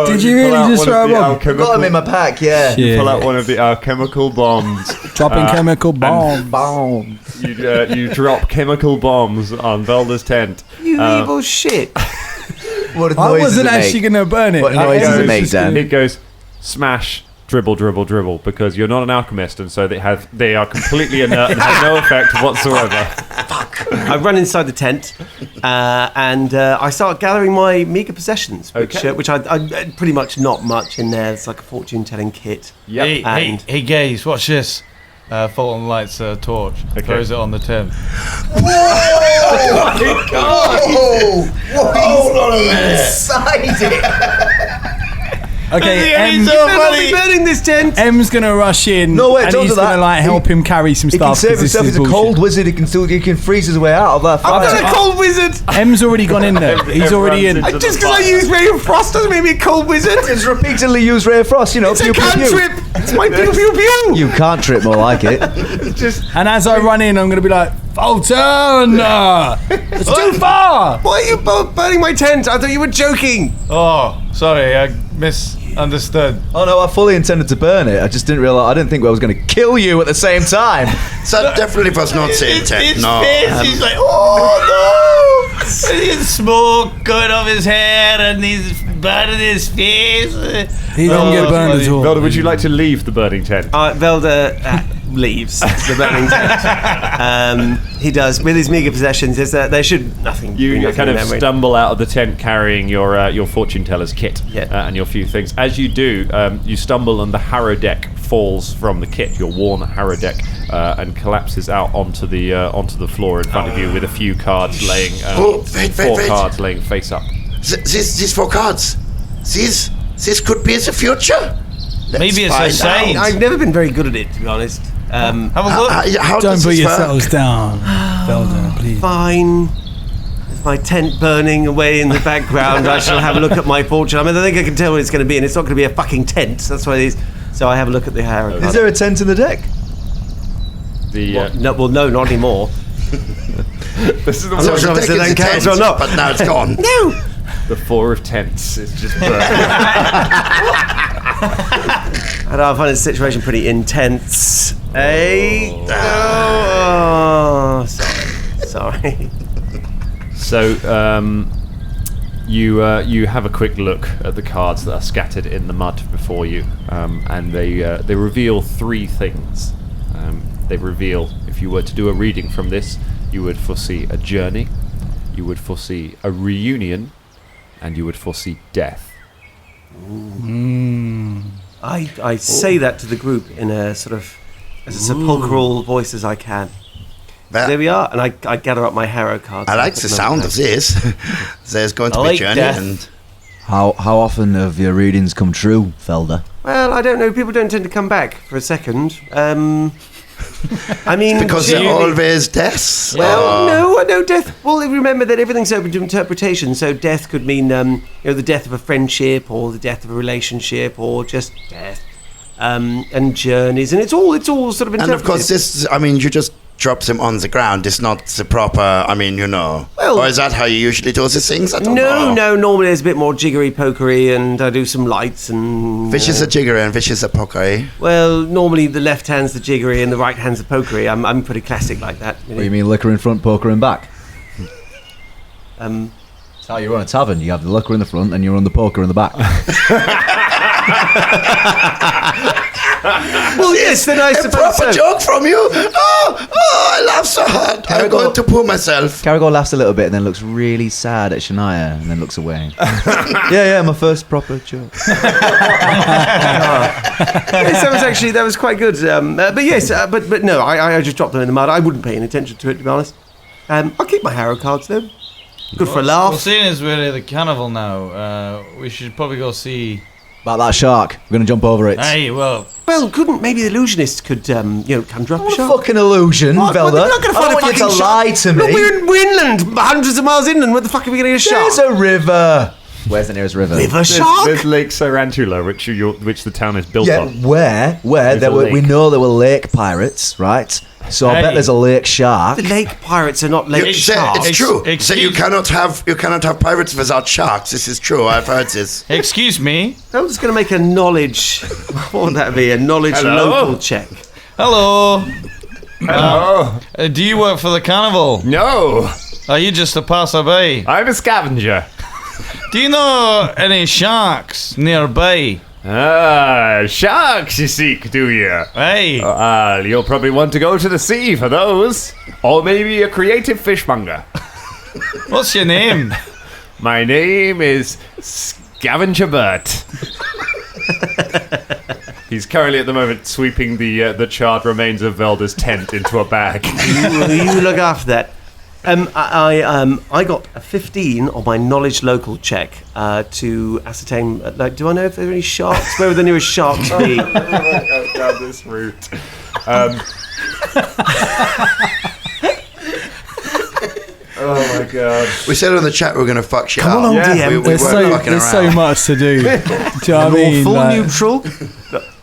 Did you really just throw a bomb? I've got them in my pack, yeah. You pull out one of the alchemical bombs. Dropping chemical bombs. You drop chemical bombs on Velda's tent. You evil shit. What I noises wasn't it make? actually going to burn it. What noises does it make, Dan? It goes smash, dribble, dribble, dribble, because you're not an alchemist, and so they are completely inert and have no effect whatsoever. I run inside the tent and I start gathering my meager possessions, which I pretty much not much in there. It's like a fortune-telling kit. Yep. Hey, gaze, watch this. Fulton lights a torch, throws it on the tent. Okay, You'll be burning this tent. M's gonna rush in. No, wait, and don't he's do that. gonna like help him carry some He can stuff. save 'cause this himself. is He's a cold bullshit. wizard. He can freeze his way out of that I'm fire. not a cold wizard. M's already gone in there. He's already in. Just because I use ray of frost doesn't make me a cold wizard. It's repeatedly used ray of frost, you know. It's a pew, pew, pew. cantrip. It's my pew pew pew. You can't trip more like it. And as I run in, I'm gonna be like, Fulton, it's too far. Why are you both burning my tent? I thought you were joking. Oh, sorry, I misunderstood. Oh no, I fully intended to burn it. I just didn't realize. I didn't think I was going to kill you at the same time. So definitely was not seeing tent. No. He's like, oh no! He's smoke going off his hair and he's burning his face. He don't get burned at all. Velda, would you like to leave the burning tent? Velda leaves the burning tent. He does with his meager possessions. There should nothing. You nothing kind of in there, stumble out of the tent carrying your fortune teller's kit Yeah. and your few things. As you do, you stumble and the harrow deck falls from the kit, your worn harrow deck, and collapses out onto the floor in front of you with a few cards laying, four cards laying face up. These 4 cards. This could be the future. Maybe it's a saint. I've never been very good at it, to be honest. Have a look. How Don't does put this yourselves work? down, Velda, please. Fine. With my tent burning away in the background, I shall have a look at my fortune. I mean, I think I can tell what it's going to be, and it's not going to be a fucking tent. That's what it is. So I have a look at the harrow. Is there a tent in the deck? No, not anymore. This is the I'm not sure if that counts or not. But now it's gone. No. The 4 of tents is just burned. I find the situation pretty intense. Sorry. So you have a quick look at the cards that are scattered in the mud before you, and they reveal 3 things. They reveal, if if you were to do a reading from this, you would foresee a journey, you would foresee a reunion, and you would foresee death. I say that to the group in a sort of as a sepulchral voice as I can. So there we are, and I gather up my harrow cards. I like the sound of this. There's going to be a journey. And How often have your readings come true, Felder? Well, I don't know. People don't tend to come back for a second. I mean, because they're always deaths. Well, no death. Well, remember that everything's open to interpretation. So death could mean, the death of a friendship, or the death of a relationship, or just death, and journeys, and it's all sort of interpreted. And of course, you just drops him on the ground. It's not the proper. Well, or is that how you usually do these things? I don't know. No. Normally, there's a bit more jiggery pokery, and I do some lights and. Which is a jiggery and which is a pokery? Well, normally the left hand's the jiggery and the right hand's the pokery. I'm pretty classic like that. What, you mean liquor in front, poker in back? It's how you run a tavern. You have the liquor in the front, and you run the poker in the back. Well, yes, then I suppose proper joke from you. Oh, I laugh so hard. I'm going to poo myself. Caragor laughs a little bit and then looks really sad at Shania and then looks away. yeah, my first proper joke. Yes, that was quite good. But yes, but no, I just dropped them in the mud. I wouldn't pay any attention to it, to be honest. I'll keep my harrow cards though. Good for a laugh. Well, seeing as we're at the carnival now, we should probably go see. About that shark. We're going to jump over it. Hey, well, couldn't maybe the illusionist could, conjure up a What a shark? fucking illusion, Velda. Well, they're not going to I find don't a want you to fucking lie shark. to me. Look, we're inland, hundreds of miles inland. Where the fuck are we going to get a shark? There's a river. Where's the nearest river? River shark? There's Lake Sarantula, which the town is built on. Where we know there were lake pirates, right? So I bet there's a lake shark. The lake pirates are not lake sharks. It's true. So you cannot have pirates without sharks. This is true. I've heard this. Excuse me. I'm just going to make a knowledge. What would that be? A knowledge local check. Hello. Do you work for the carnival? No. Are you just a passerby? I'm a scavenger. Do you know any sharks nearby? Sharks you seek, do you? Hey. You'll probably want to go to the sea for those. Or maybe a creative fishmonger. What's your name? My name is Scavenger Bert. He's currently at the moment sweeping the charred remains of Velda's tent into a bag. You look after that. I got a 15 on my knowledge local check to ascertain. Do I know if there are any sharks? Where would the nearest sharks be? Down this route. Oh my god! We said on the chat we were going to fuck shit Come up. along, DM. There's so much to do. Do you know what I mean? Full neutral.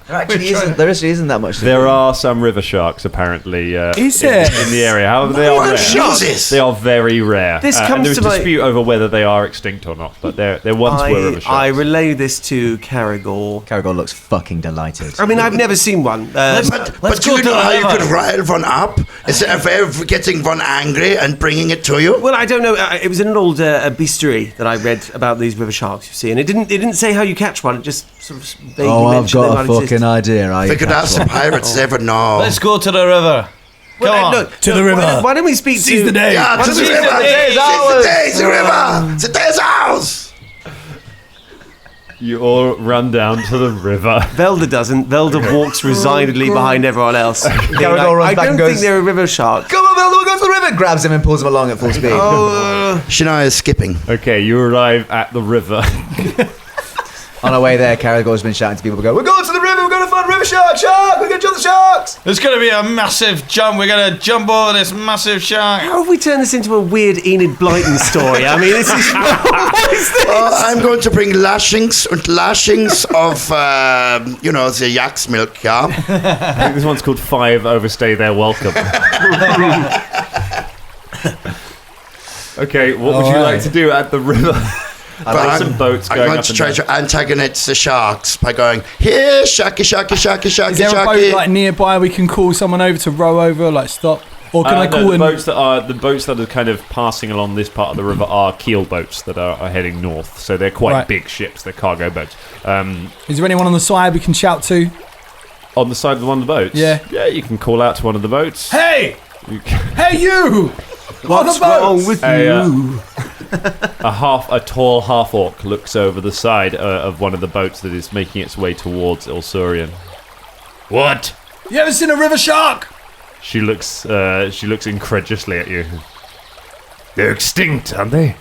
There isn't that much to There are some river sharks apparently Is in there? the area. However, they are rare. Jesus. They are very rare. This comes and there's to my- dispute over whether they are extinct or not, but there once were river sharks. I relay this to Caragor. Caragor looks fucking delighted. I mean, I've never seen one. But do you know how you could rile one up instead of getting one angry and bringing it to you? Well, I don't know. It was in an old bestiary that I read about these river sharks. You see, and it didn't say how you catch one. It just sort of vaguely I've mentioned they got might a fucking exist. idea. We could ask the pirates, never know. Let's go to the river. Come on. To the river. Why don't we speak Seize to the day. Yeah, to the Seize the river. day. Seize the river. The day's ours. You all run down to the river. Velda doesn't. Velda walks resignedly behind everyone else. Caragor runs I back don't and think goes, they're a river shark. "Come on, Velda, we'll go to the river." Grabs him and pulls him along at full speed. Shania is skipping. Okay, you arrive at the river. On our way there, Caragor's been shouting to people, "We're going to the river. We're going to find river shark. We're going to jump the sharks." There's going to be a massive jump. We're going to jump over this massive shark. How have we turned this into a weird Enid Blyton story? I mean, this is what is this? I'm going to bring lashings of, the yak's milk, yeah? I think this one's called 5 Overstay Their Welcome. Okay, what would you like to do at the river? There's some boats going I'm going up to and try down. to antagonize the sharks by going, here, sharky, sharky, sharky, sharky, Is there a boat sharky. like nearby we can call someone over to row over, like stop? Or can I call the in? boats that are kind of passing along this part of the river are keel boats that are heading north. So they're quite Right. big ships. They're cargo boats. Is there anyone on the side we can shout to? On the side of one of the boats? Yeah. Yeah, you can call out to one of the boats. Hey! Hey, you! What's wrong with you? A tall half orc looks over the side of one of the boats that is making its way towards Ilsurian. What? You ever seen a river shark? She looks incredulously at you. They're extinct, aren't they?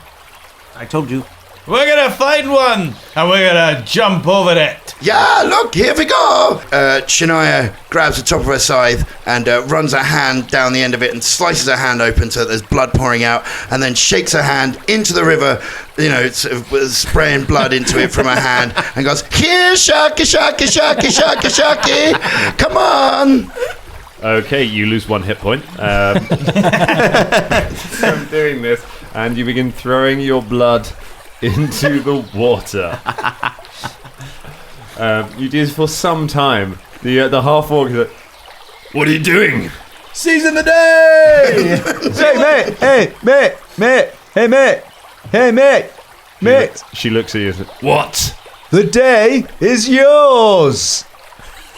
I told you. We're gonna find one, and we're gonna jump over it. Yeah, look, here we go. Shania grabs the top of her scythe and runs her hand down the end of it and slices her hand open so that there's blood pouring out, and then shakes her hand into the river, sort of spraying blood into it from her hand, and goes, here, sharky, sharky, sharky, sharky, sharky, come on. Okay, you lose 1 hit point. I'm doing this, and you begin throwing your blood into the water. You do this for some time. The half orc is like, what are you doing? Season the day! Hey, mate. She looks at you and says, what? The day is yours.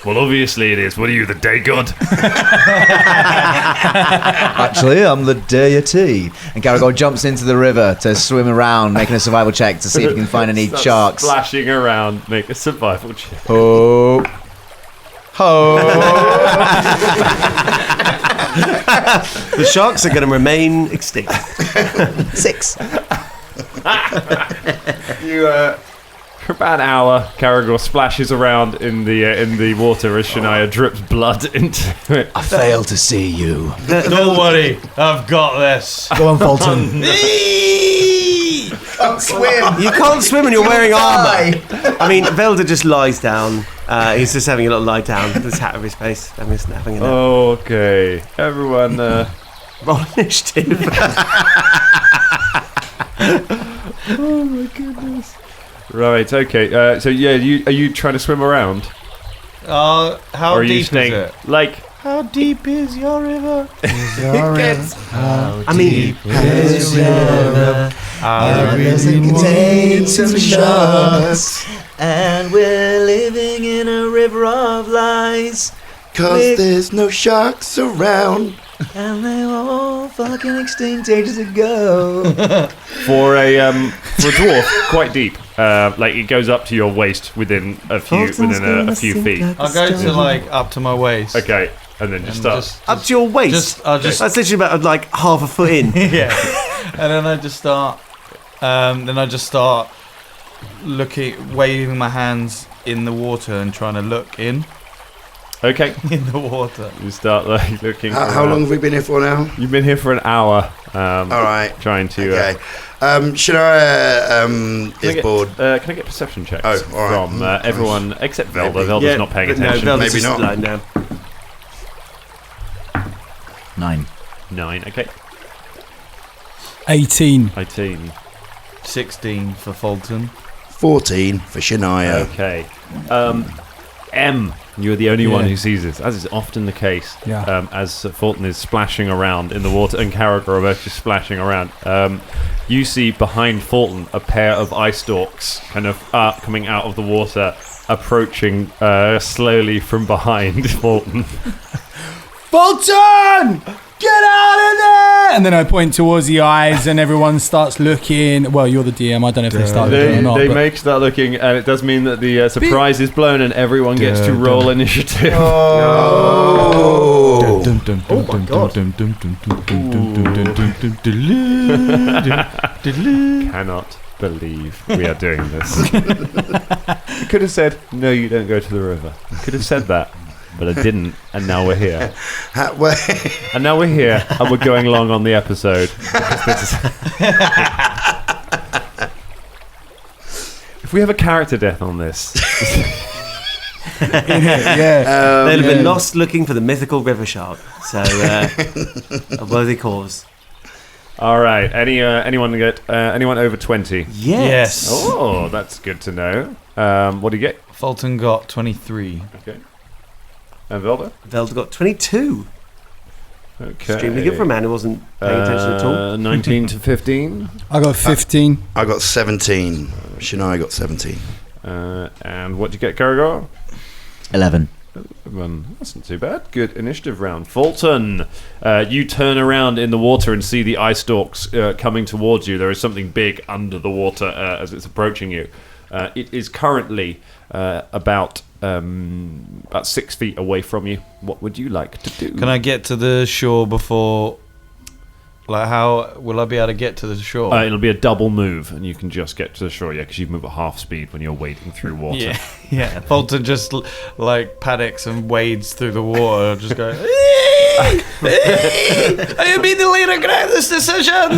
Well, obviously it is. What are you, the day god? Actually, I'm the deity. And Caragor jumps into the river to swim around, making a survival check to see if he can find any Starts sharks. Splashing around, make a survival check. Ho. Ho. The sharks are going to remain extinct. 6. You, for about an hour, Caragor splashes around in the water as Shania drips blood into it. I fail to see you. Don't worry, I've got this. Go on, Fulton. Can't swim. You can't swim when you're wearing armour. I mean, Velda just lies down. He's just having a little lie down with his hat over his face. I'm just having a nap. Okay, everyone. Roll initiative. Oh my goodness. Right. Okay. So yeah, are you trying to swim around? How or are deep you staying, is it? Like, How deep is your river? I mean, contain some sharks, and we're living in a river of lies. Cause there's no sharks around. And they were all fucking extinct ages ago. for a dwarf, quite deep. Like it goes up to your waist within a few feet. I'll go to like up to my waist. Okay, and then just start. up to your waist. That's literally about like half a foot in. Yeah, and then I just start. Waving my hands in the water and trying to look in. Okay. In the water. You start like looking. How long have we been here for now? You've been here for an hour. All right. Trying to. Okay. Shania is bored. Can I get perception checks? Oh, all right. From everyone except Velda. Maybe. Velda's not paying attention. No, Maybe just not. lying down. 9. 9. Okay. 18. 18. 16 for Fulton. 14 for Shania. Okay. M. You're the only one who sees this, as is often the case. Yeah. As Fulton is splashing around in the water and Caragor are both just splashing around. You see behind Fulton a pair of ice stalks kind of coming out of the water, approaching slowly from behind Fulton. Fulton! Get out of there! And then I point towards the eyes and everyone starts looking. Well, you're the DM. I don't know if they start looking or not. They but- make start looking, and it does mean that the surprise is blown and everyone gets to roll initiative. Oh my God. Cannot believe we are doing this. You could have said, no, you don't go to the river. You could have said that. But I didn't, and now we're here. And now we're here, and we're going long on the episode. If we have a character death on this... yeah. They'd have been lost looking for the mythical river shark. So, a worthy cause. All right, anyone over 20? Yes. Oh, that's good to know. What do you get? Fulton got 23. Okay. And Velda? Velda got 22. Okay. Extremely good for a man who wasn't paying attention at all. 19 to 15. I got 15. I got 17. Shania got 17. And what did you get, Caragor? 11. That's not too bad. Good initiative round. Fulton, you turn around in the water and see the ice stalks coming towards you. There is something big under the water as it's approaching you. It is currently about 6 feet away from you. What would you like to do? Can I get to the shore before? Like, how will I be able to get to the shore? It'll be a double move, and you can just get to the shore, because you move at half speed when you're wading through water. Yeah. Fulton just like panics and wades through the water, just going. I immediately regret this decision.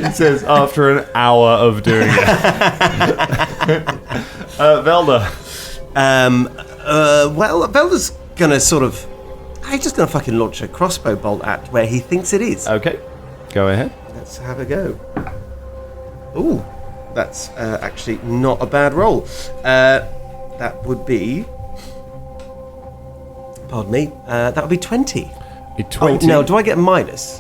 He says after an hour of doing it. Velda. Well, Velda's gonna sort of. He's just gonna fucking launch a crossbow bolt at where he thinks it is. Okay, go ahead. Let's have a go. Ooh, that's actually not a bad roll. That would be. Pardon me. That would be 20. 20. Oh, no, do I get a minus?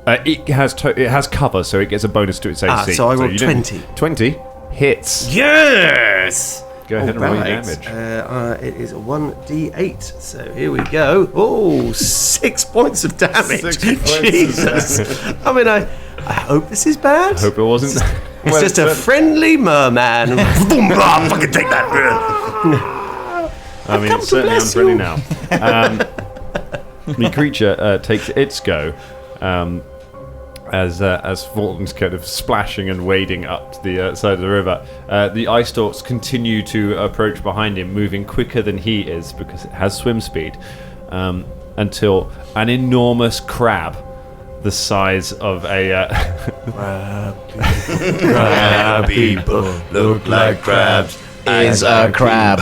It has cover, so it gets a bonus to its AC. So I rolled you don't- 20. 20 hits. Yes! Go ahead and roll your Alright. damage. It is a 1d8. So here we go. Oh, 6 points of damage. 6 points of Jesus. I mean, I hope this is bad. I hope it wasn't. It's just a friendly merman. Fucking take that. I mean, it's certainly unfriendly now. The creature takes its go as Fulton's kind of splashing and wading up to the side of the river. The ice stalks continue to approach behind him, moving quicker than he is because it has swim speed, until an enormous crab the size of a... Crab people look like crabs. Is a crab.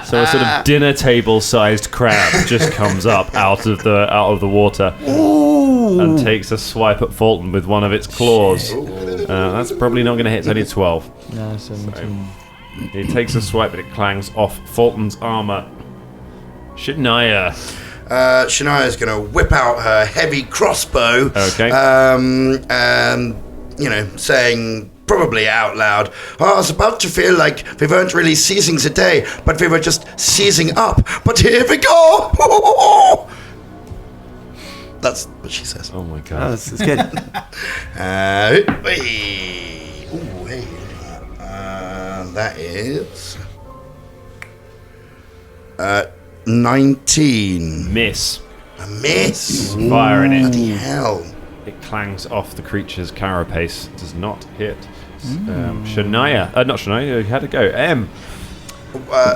So a sort of dinner table sized crab just comes up out of the water and takes a swipe at Fulton with one of its claws. That's probably not going to hit. It's only a 12. No, 17. He takes a swipe, but it clangs off Fulton's armor. Shania. Shania's going to whip out her heavy crossbow. Okay. And, saying probably out loud, I was about to feel like we weren't really seizing the day, but we were just seizing up. But here we go! That's what she says. Oh my god. That's good. That is 19. Miss. A miss. Fire in it. Bloody hell. It clangs off the creature's carapace. Does not hit. Shania. Not Shania. You had to go. M.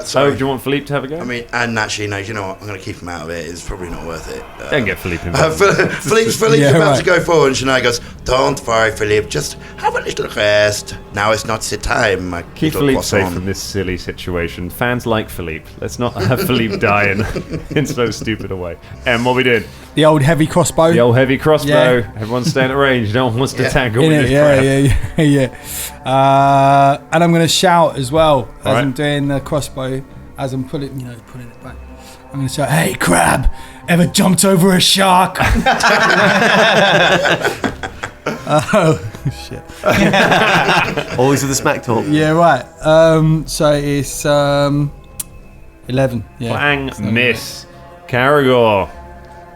Sorry. Do you want Philippe to have a go? I mean, and actually, no, you know what? I'm going to keep him out of it. It's probably not worth it. Don't get Philippe involved. Philippe's about to go forward, and Shania goes, don't worry, Philippe. Just have a little rest. Now is not the time. Keep Philippe safe from this silly situation. Fans like Philippe. Let's not have Philippe die in so stupid a way. M, what are we doing? The old heavy crossbow. The old heavy crossbow. Yeah. Everyone's staying at range. No one wants to tangle with this crap. Yeah. And I'm going to shout as well as I'm doing the crossbow, as I'm pulling it back. I'm going to shout, "Hey, crab! Ever jumped over a shark?" Oh shit! Always with the smack talk. Yeah, right. So it's 11. Yeah. Clang, miss. Caragor.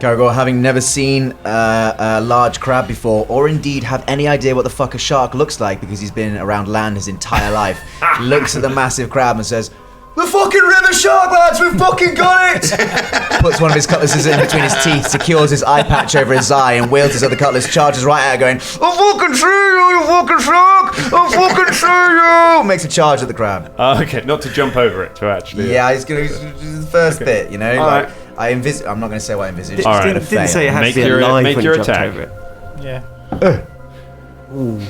Caragor, having never seen a large crab before, or indeed have any idea what the fuck a shark looks like because he's been around land his entire life, looks at the massive crab and says, "The fucking river shark, lads, we've fucking got it!" Puts one of his cutlasses in between his teeth, secures his eye patch over his eye, and wields his other cutlass, charges right at it, going, "I'll fucking see you, you fucking shark! I'll fucking see you!" Makes a charge at the crab. Okay, not to jump over it, to actually... Yeah, he's gonna the first bit, you know? All like, right. I'm not going to say what I envisaged. All right. Didn't say it has Make to be your- alive make when your you jumped attack. over it. Yeah.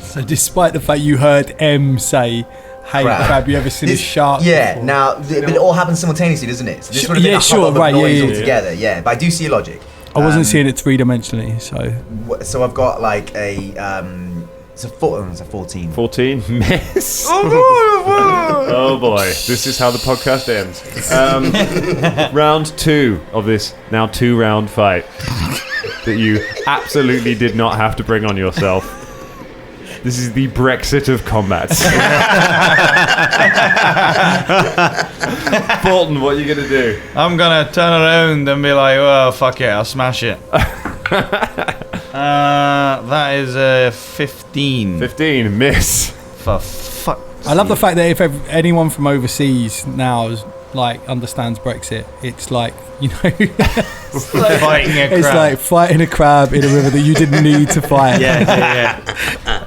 So despite the fact you heard M say, "Hey, crab, you ever seen a shark?" Yeah, before? now, it all happens simultaneously, doesn't it? So this would have been yeah, a sure, hubbub of right, yeah, noise yeah, all yeah. together, yeah. But I do see your logic. I wasn't seeing it three-dimensionally, so... So I've got like a... it's a 14. 14, miss. Oh boy, this is how the podcast ends. Round 2 of this now 2-round fight that you absolutely did not have to bring on yourself. This is the Brexit of combat. Bolton, what are you going to do? I'm gonna turn around and be like, well, fuck it, I'll smash it. That is a 15. 15, miss. For fuck. I love the fact that if anyone from overseas now is, like understands Brexit, it's like, you know, Fighting a crab. it's like fighting a crab in a river that you didn't need to fight. Yeah.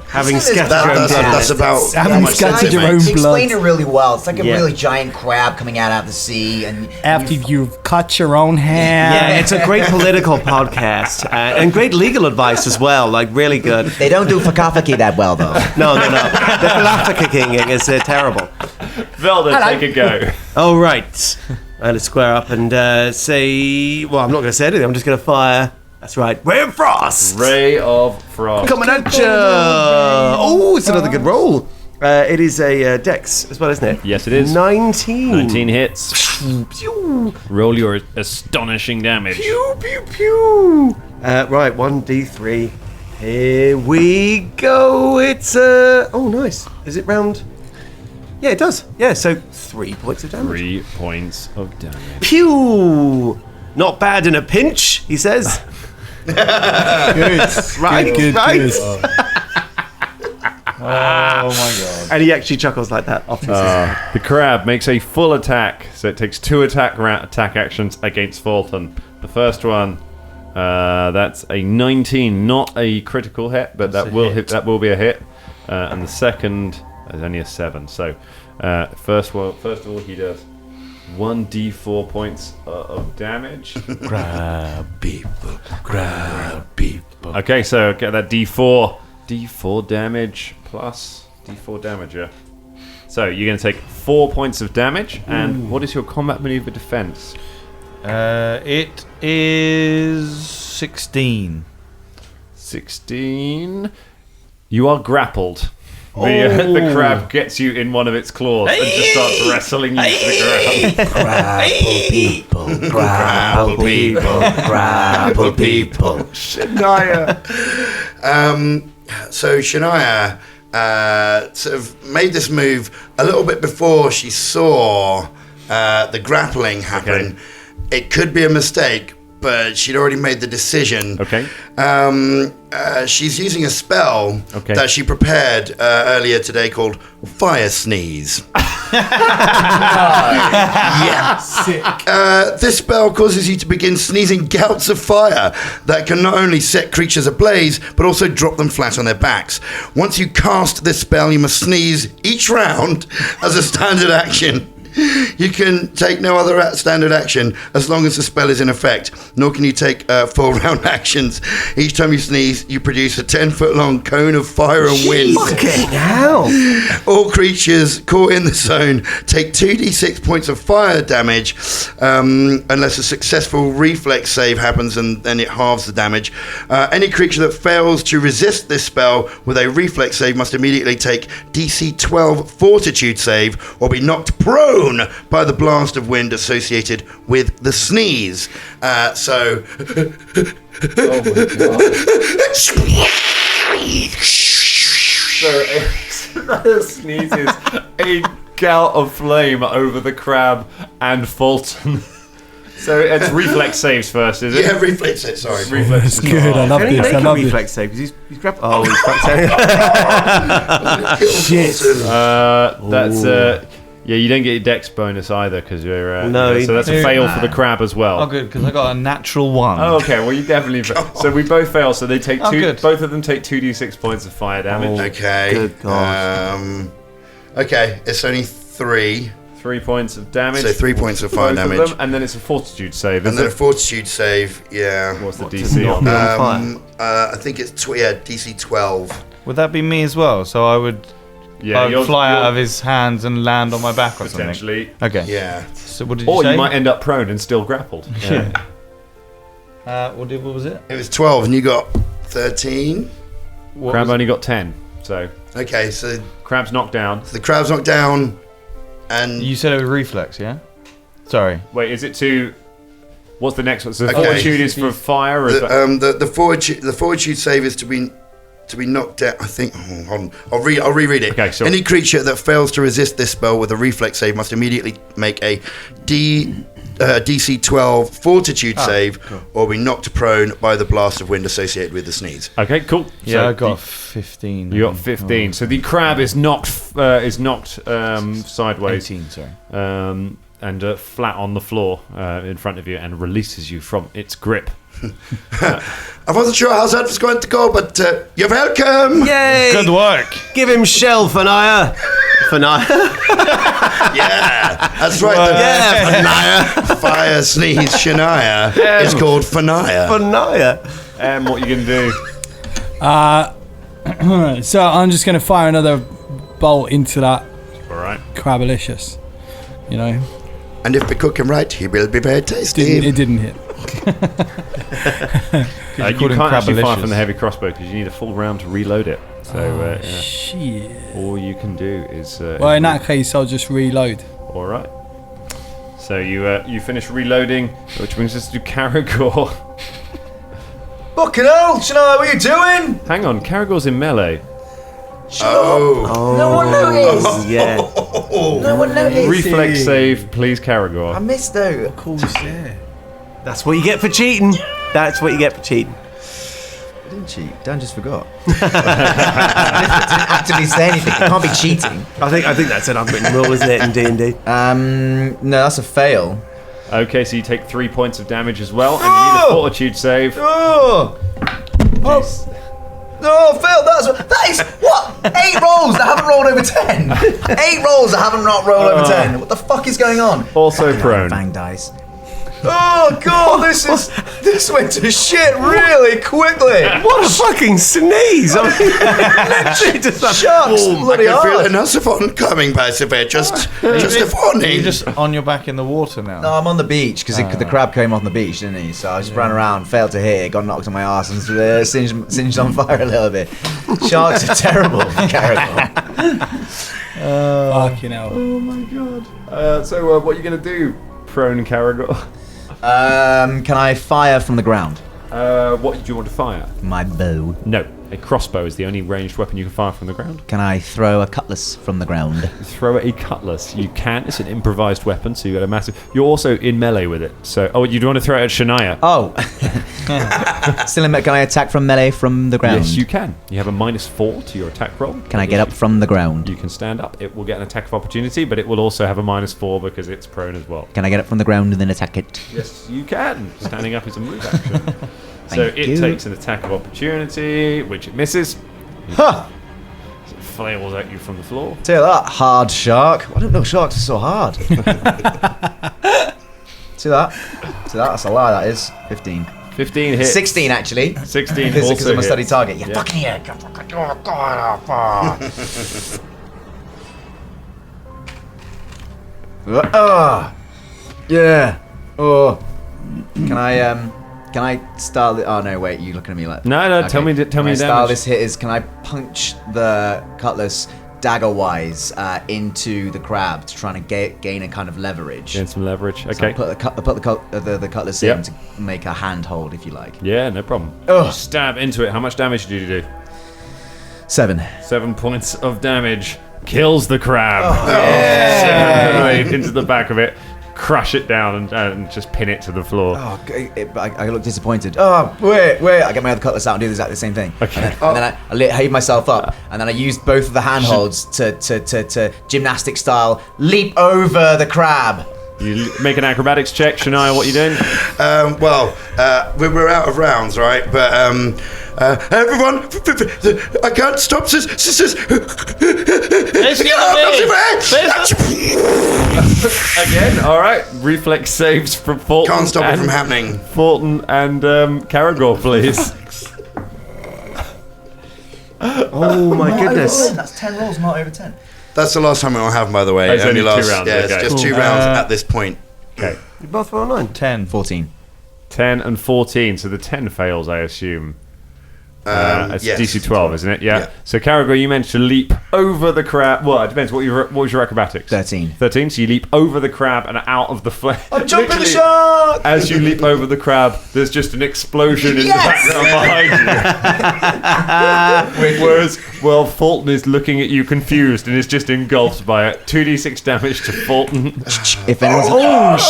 Having scattered your own blood. That's about Having how much sense scattered it your makes. own blood. Explain it really well. It's like a Yeah. really giant crab coming out of the sea, and After you've cut your own hair. Yeah, it's a great political podcast and great legal advice as well. Like really good. they don't do fakafaki that well, though. No. The philosophy kicking is terrible. Velda, take a go. Oh right. Let's square up and say. Well, I'm not going to say anything. I'm just going to fire. That's right. Ray of Frost. Ray of Frost. Coming at you. Oh, it's another good roll. It is a dex as well, isn't it? Yes, it is. 19. 19 hits. Pew, Roll your astonishing damage. pew, pew. Right, 1d3. Here we go. It's oh, nice. Is it round? Yeah, it does. Yeah, so 3 points of damage. 3 points of damage. Pew. Not bad in a pinch, he says. Good. Right, Good. Oh my god. And he actually chuckles like that. Off The crab makes a full attack, so it takes 2 attack actions against Fulton. The first one, that's a 19, not a critical hit, but that will hit. That will be a hit. And the second is only a 7. So first of all, he does 1d4 points of damage. Grab people. Okay, so get that d4 damage plus d4 damage, yeah. So you're going to take 4 points of damage, and what is your combat maneuver defense? It is 16. 16. You are grappled. The crab gets you in one of its claws and just starts wrestling you to the ground. Grapple people. Shania. So Shania sort of made this move a little bit before she saw the grappling happen. Okay. It could be a mistake, but she'd already made the decision. Okay. She's using a spell that she prepared earlier today called Fire Sneeze. This spell causes you to begin sneezing gouts of fire that can not only set creatures ablaze, but also drop them flat on their backs. Once you cast this spell, you must sneeze each round as a standard action. You can take no other standard action as long as the spell is in effect, nor can you take full round actions. Each time you sneeze, you produce a 10-foot-long cone of fire and wind. Fucking hell. All creatures caught in the zone take 2d6 points of fire damage unless a successful reflex save happens, and then it halves the damage. Any creature that fails to resist this spell with a reflex save must immediately take DC 12 fortitude save or be knocked prone by the blast of wind associated with the sneeze. So Sneezes a gout of flame over the crab and Fulton. So it's reflex saves first, is it? yeah, reflex save. Sorry, That's good. I love Can he this. make I a love this. reflex save? Because he's grabbed. Oh, he's Shit. That's yeah. You don't get your dex bonus either because you're No, so that's a fail for the crab as well. Oh, good, because I got a natural 1. Oh, okay. Well, you definitely. So we both fail. So they take Oh, two. good. Both of them take 2d6 points of fire damage. Okay. Good God. Okay, it's only 3. 3 points of damage. So 3 points of fire Both of damage. them, and then it's a fortitude save. And Is then a it? fortitude save, yeah. What's the DC on be that? on fire? I think it's DC 12. Would that be me as well? So I would Yeah, fly out of his hands and land on my back or something? potentially. Okay. Yeah. So what did you Or say? you might end up prone and still grappled. Yeah. What was it? It was 12 and you got 13. What Crab was- only got 10. So Okay, so crab's knocked down. the crab's knocked down and... You said it was reflex, yeah? Sorry. Wait, is it to? What's the next one? So Okay. fortitude is for fire, or is that? the fortitude save is to be to be knocked down. I think. Hold on. I'll reread it. Okay, sure. Any creature that fails to resist this spell with a reflex save must immediately make a DC 12 Fortitude save, or be knocked prone by the blast of wind associated with the sneeze. Okay, cool. Yeah, So I got 15. You got 15. So the crab is knocked sideways. 18, sorry. Um, and flat on the floor in front of you and releases you from its grip. I wasn't sure how that was going to go, but you're welcome. Yay! Good work. Give him shell, Fanaya. Fanaya? Yeah, that's right. Yeah, Fire sneeze Shania is called Fanaya. Fanaya. And what are you going to do? So I'm just going to fire another bolt into that All right. Crabalicious. You know, And if we cook him right, he will be very tasty. it didn't hit. You can't actually fire from the heavy crossbow because you need a full round to reload it. So Shit. all you can do is. Well, in that case, I'll just reload. All right. So you finish reloading, which brings us to Caragor. Fucking hell, Shania, what are you doing? Hang on, Caragor's in melee. No one noticed. Yeah. No one noticed. Reflex save, please, I Caragor. missed though. Of course, yeah. That's what you get for cheating. That's what you get for cheating. I didn't cheat. Dan just forgot. I didn't actively say anything. It can't be cheating. I think that's an unwritten rule, isn't it, in D&D? No, that's a fail. Okay, so you take 3 points of damage as well, and you need a fortitude save. Oh! No, fail. That is what? 8 rolls that haven't rolled over 10. 8 rolls that haven't rolled over 10. What the fuck is going on? Also prone. Bang dice. Oh god, this went to shit really quickly. What a fucking sneeze! I mean, literally just a Shucks, I bloody can feel hard. an Ursifon coming by severe. Just a warning. You're just on your back in the water now. No, I'm on the beach because the crab came off the beach, didn't he? So I just ran around, failed to hit it, got knocked on my ass and singed on fire a little bit. Sharks are terrible, Caragor. Fucking hell. Oh my god. So what are you going to do, prone Caragor? Can I fire from the ground? What do you want to fire? My bow. No, a crossbow is the only ranged weapon you can fire from the ground. Can I throw a cutlass from the ground? Throw a cutlass. You can. It's an improvised weapon, so you got a massive. You're also in melee with it. So, you do want to throw it at Shania? Oh. Still in can I attack from melee from the ground? Yes, you can. You have a -4 to your attack roll. Can I get up from the ground? You can stand up. It will get an attack of opportunity, but it will also have a -4 because it's prone as well. Can I get up from the ground and then attack it? Yes, you can. Standing up is a move action. So Thank it you. takes an attack of opportunity, which it misses. Huh! It flails at you from the floor. Tell you that, hard shark. I didn't know sharks are so hard. See that? That's a lie, that is. 15. 15 hits. 16, actually. 16 Because also I'm a study hits. target. Yeah, Yeah. fucking yeah. Yeah. Oh. Can I start the... Oh, no, wait. You looking at me like... No, Okay. tell me My the style damage. this hit is, can I punch the cutlass dagger-wise into the crab to try and gain a kind of leverage? Gain some leverage. So Okay. I put the cutlass Yep. in to make a handhold, if you like. Yeah, no problem. Ugh. Stab into it. How much damage did you do? 7. 7 points of damage. Kills the crab. Yeah. Into the back of it. Crush it down and just pin it to the floor. Oh, I look disappointed. Oh, wait. I get my other cutlass out and do exactly the same thing. Okay. And then I heave myself up, and then I used both of the handholds to gymnastic style leap over the crab. You make an acrobatics check. Shania, what are you doing? We're out of rounds, right? But everyone, I can't stop this. Again, all right. Reflex saves from Fulton. Can't stop it from happening. Fulton and Caragor, please. Oh my goodness. That's 10 rolls, not over 10. That's the last time I'll have, by the way. It's only 2 last, rounds, Yeah, okay. it's just 2 rounds at this point. Okay. You both roll 9. 10. 14. 10 and 14. So the 10 fails, I assume. It's yes. DC 12, isn't it? Yeah. Yeah. So, Caragor, you managed to leap over the crab. Well, it depends. What was your acrobatics? 13. 13. So you leap over the crab and out of the flame. I'm jumping the shark! As you leap over the crab, there's just an explosion in the background behind you. Whereas, Fulton is looking at you confused and is just engulfed by it. 2d6 damage to Fulton. If anyone's...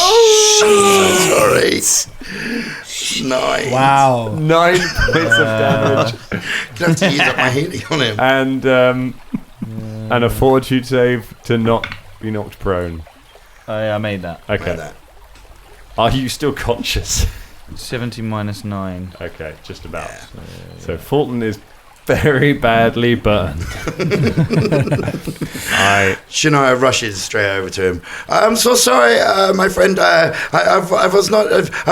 Sorry. 9. Wow. 9 points of damage. Gonna have to use up my healing on him. And a fortitude save to not be knocked prone. I made that. Okay. Are you still conscious? 70 minus 9. Okay, just about. So Fulton is very badly burned. Shania rushes straight over to him. I'm so sorry, my friend. I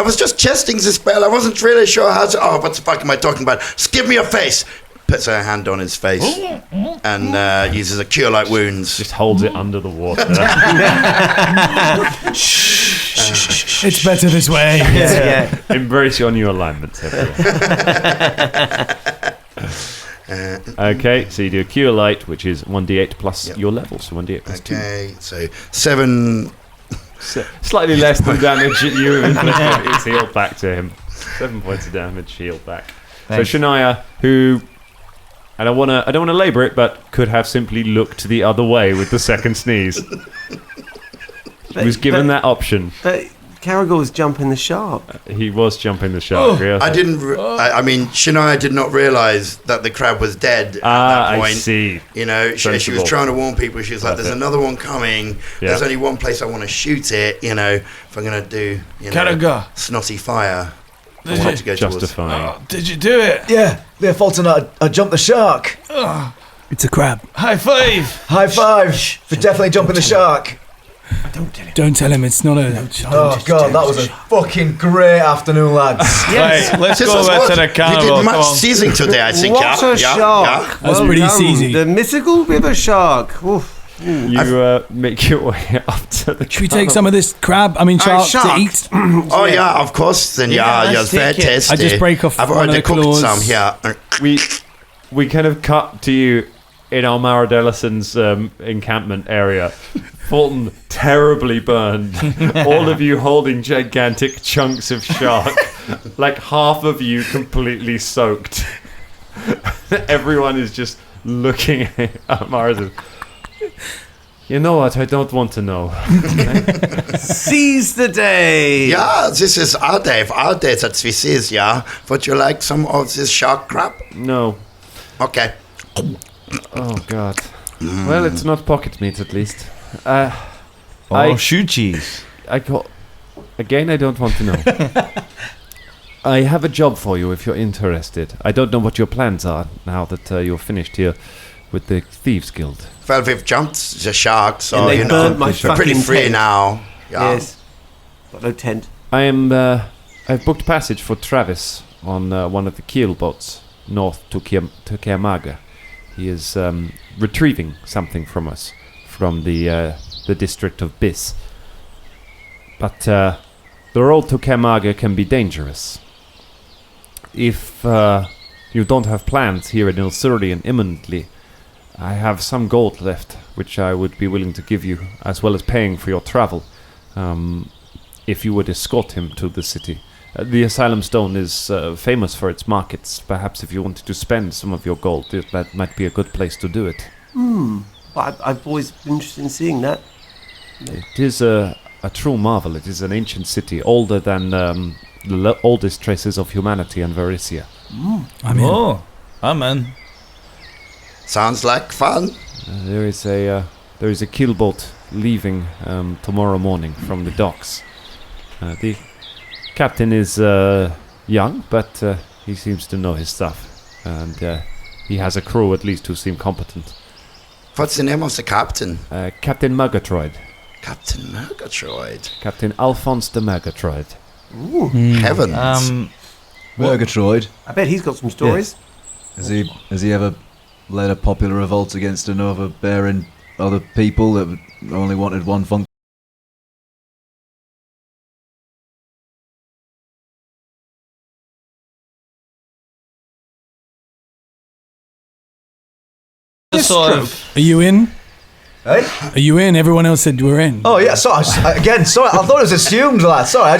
was just testing the spell. I wasn't really sure how to. Oh, what the fuck am I talking about? Just give me your face. Puts her hand on his face and uses a cure light wounds. Just holds it under the water. It's better this way. Embrace your new alignments. Okay, so you do a cure light, which is 1d8 plus your level, so 1d8 plus 2. Okay, so 7. Slightly less than damage you inflicted. It's healed back to him. 7 points of damage, healed back. Thanks. So Shania, who, and I don't want to labour it, but could have simply looked the other way with the second sneeze. He was given that option. But Caragor was jumping the shark. He was jumping the shark. Yeah. I didn't. I mean, Shania did not realise that the crab was dead at that point. I see. You know, she was Sensible. trying to warn people. She was like, "There's another one coming. Yeah. There's only one place I want to shoot it. You know, if I'm gonna do, Caragor. snotty fire, I want it to go towards." Justifying. Did you do it? Yeah, they're Fulton. I jumped the shark. It's a crab. High five. High five for definitely jumping the shark. Don't tell him it's not a shark. Oh god, that was a fucking great afternoon, lads. Right, let's This go was over what? to the You carnival. did much Come on. seizing today, I think. What yeah, a shark! That's pretty easy. The mythical river shark. Oof. You make your way up to the. Should we take some of this crab? I mean, shark to shark. eat? Oh yeah, of course. Then yeah, let's very take it. tasty. I just break off I've one of already the cooked claws. some here. We kind of cut to you in Almara Dellison's encampment area. Fulton terribly burned. All of you holding gigantic chunks of shark. Like half of you completely soaked. Everyone is just looking at Almara. You know what? I don't want to know. Seize the day. Yeah, this is our day. Our day that this is. Yeah, would you like some of this shark crab? No. Okay. Oh God. Well, it's not pocket meat at least. Shoe cheese. I don't want to know. I have a job for you if you're interested. I don't know what your plans are now that you're finished here with the Thieves Guild. Well, we've jumped the shark, so And they you burnt know my we're pretty fucking free tent. now. Yeah. Yes. Got no tent. I've booked passage for Travis on one of the keel boats north to Kiamaga. He is retrieving something from us from the district of Biss. But the road to Kiamaga can be dangerous. If you don't have plans here in Ilsurian imminently, I have some gold left, which I would be willing to give you, as well as paying for your travel, if you would escort him to the city. The Asylum Stone is famous for its markets. Perhaps if you wanted to spend some of your gold, that might be a good place to do it. I've always been interested in seeing that. It is a true marvel. It is an ancient city, older than the oldest traces of humanity and Varisia. I'm in. Oh, I'm in. Sounds like fun. There is a keelboat leaving tomorrow morning from the docks. The captain is young, but he seems to know his stuff, and he has a crew at least who seem competent. What's the name of the captain? Captain Murgatroyd. Captain Murgatroyd. Captain Alphonse de Murgatroyd. Heavens. Murgatroyd. I bet he's got some stories. Has he ever led a popular revolt against another bearing other people that only wanted one function? Just sort of. Are you in? Hey? Are you in? Everyone else said we're in. Oh yeah, sorry. Again, sorry. I thought it was assumed, lad. Sorry, I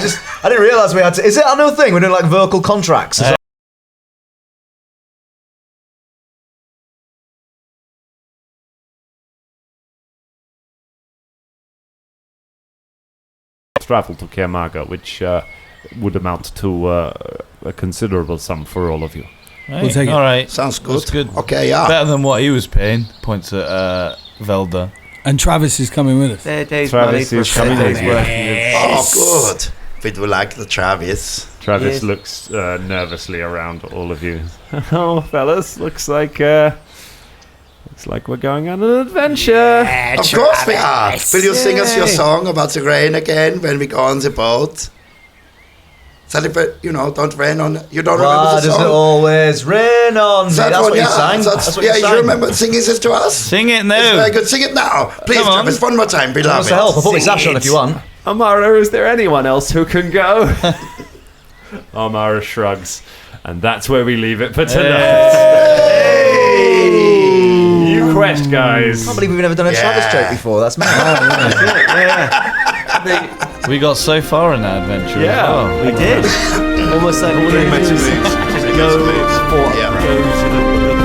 didn't realise we had to. Is it a new thing? We're doing like vocal contracts. Travel to Kermaga, which would amount to a considerable sum for all of you. Right. We'll take it. All right. Sounds good. That's good. Okay, yeah. Better than what he was paying. Points at Velda. And Travis is coming with us. Travis is coming with you. Oh, good. We'd like the Travis. Travis looks nervously around all of you. Oh, fellas, looks like we're going on an adventure. Of course we are. Will you sing us your song about the rain again when we go on the boat? Celebrate, don't rain on. You don't remember Why the does it song? always rain on me? That's what you sang. That's what you sang. You remember singing this to us? Sing it It's now. very good. Sing it now. Please, Come on. Travis, one more time. We love Wants it. to help. I'll put my sash on if you want. Amara, is there anyone else who can go? Amara shrugs, and that's where we leave it for tonight. You quest, guys. I can't believe we've never done a Travis joke before. That's mad. We got so far in that adventure. Yeah, as well. We did. Almost like we Meant to be. go for Yeah. go to the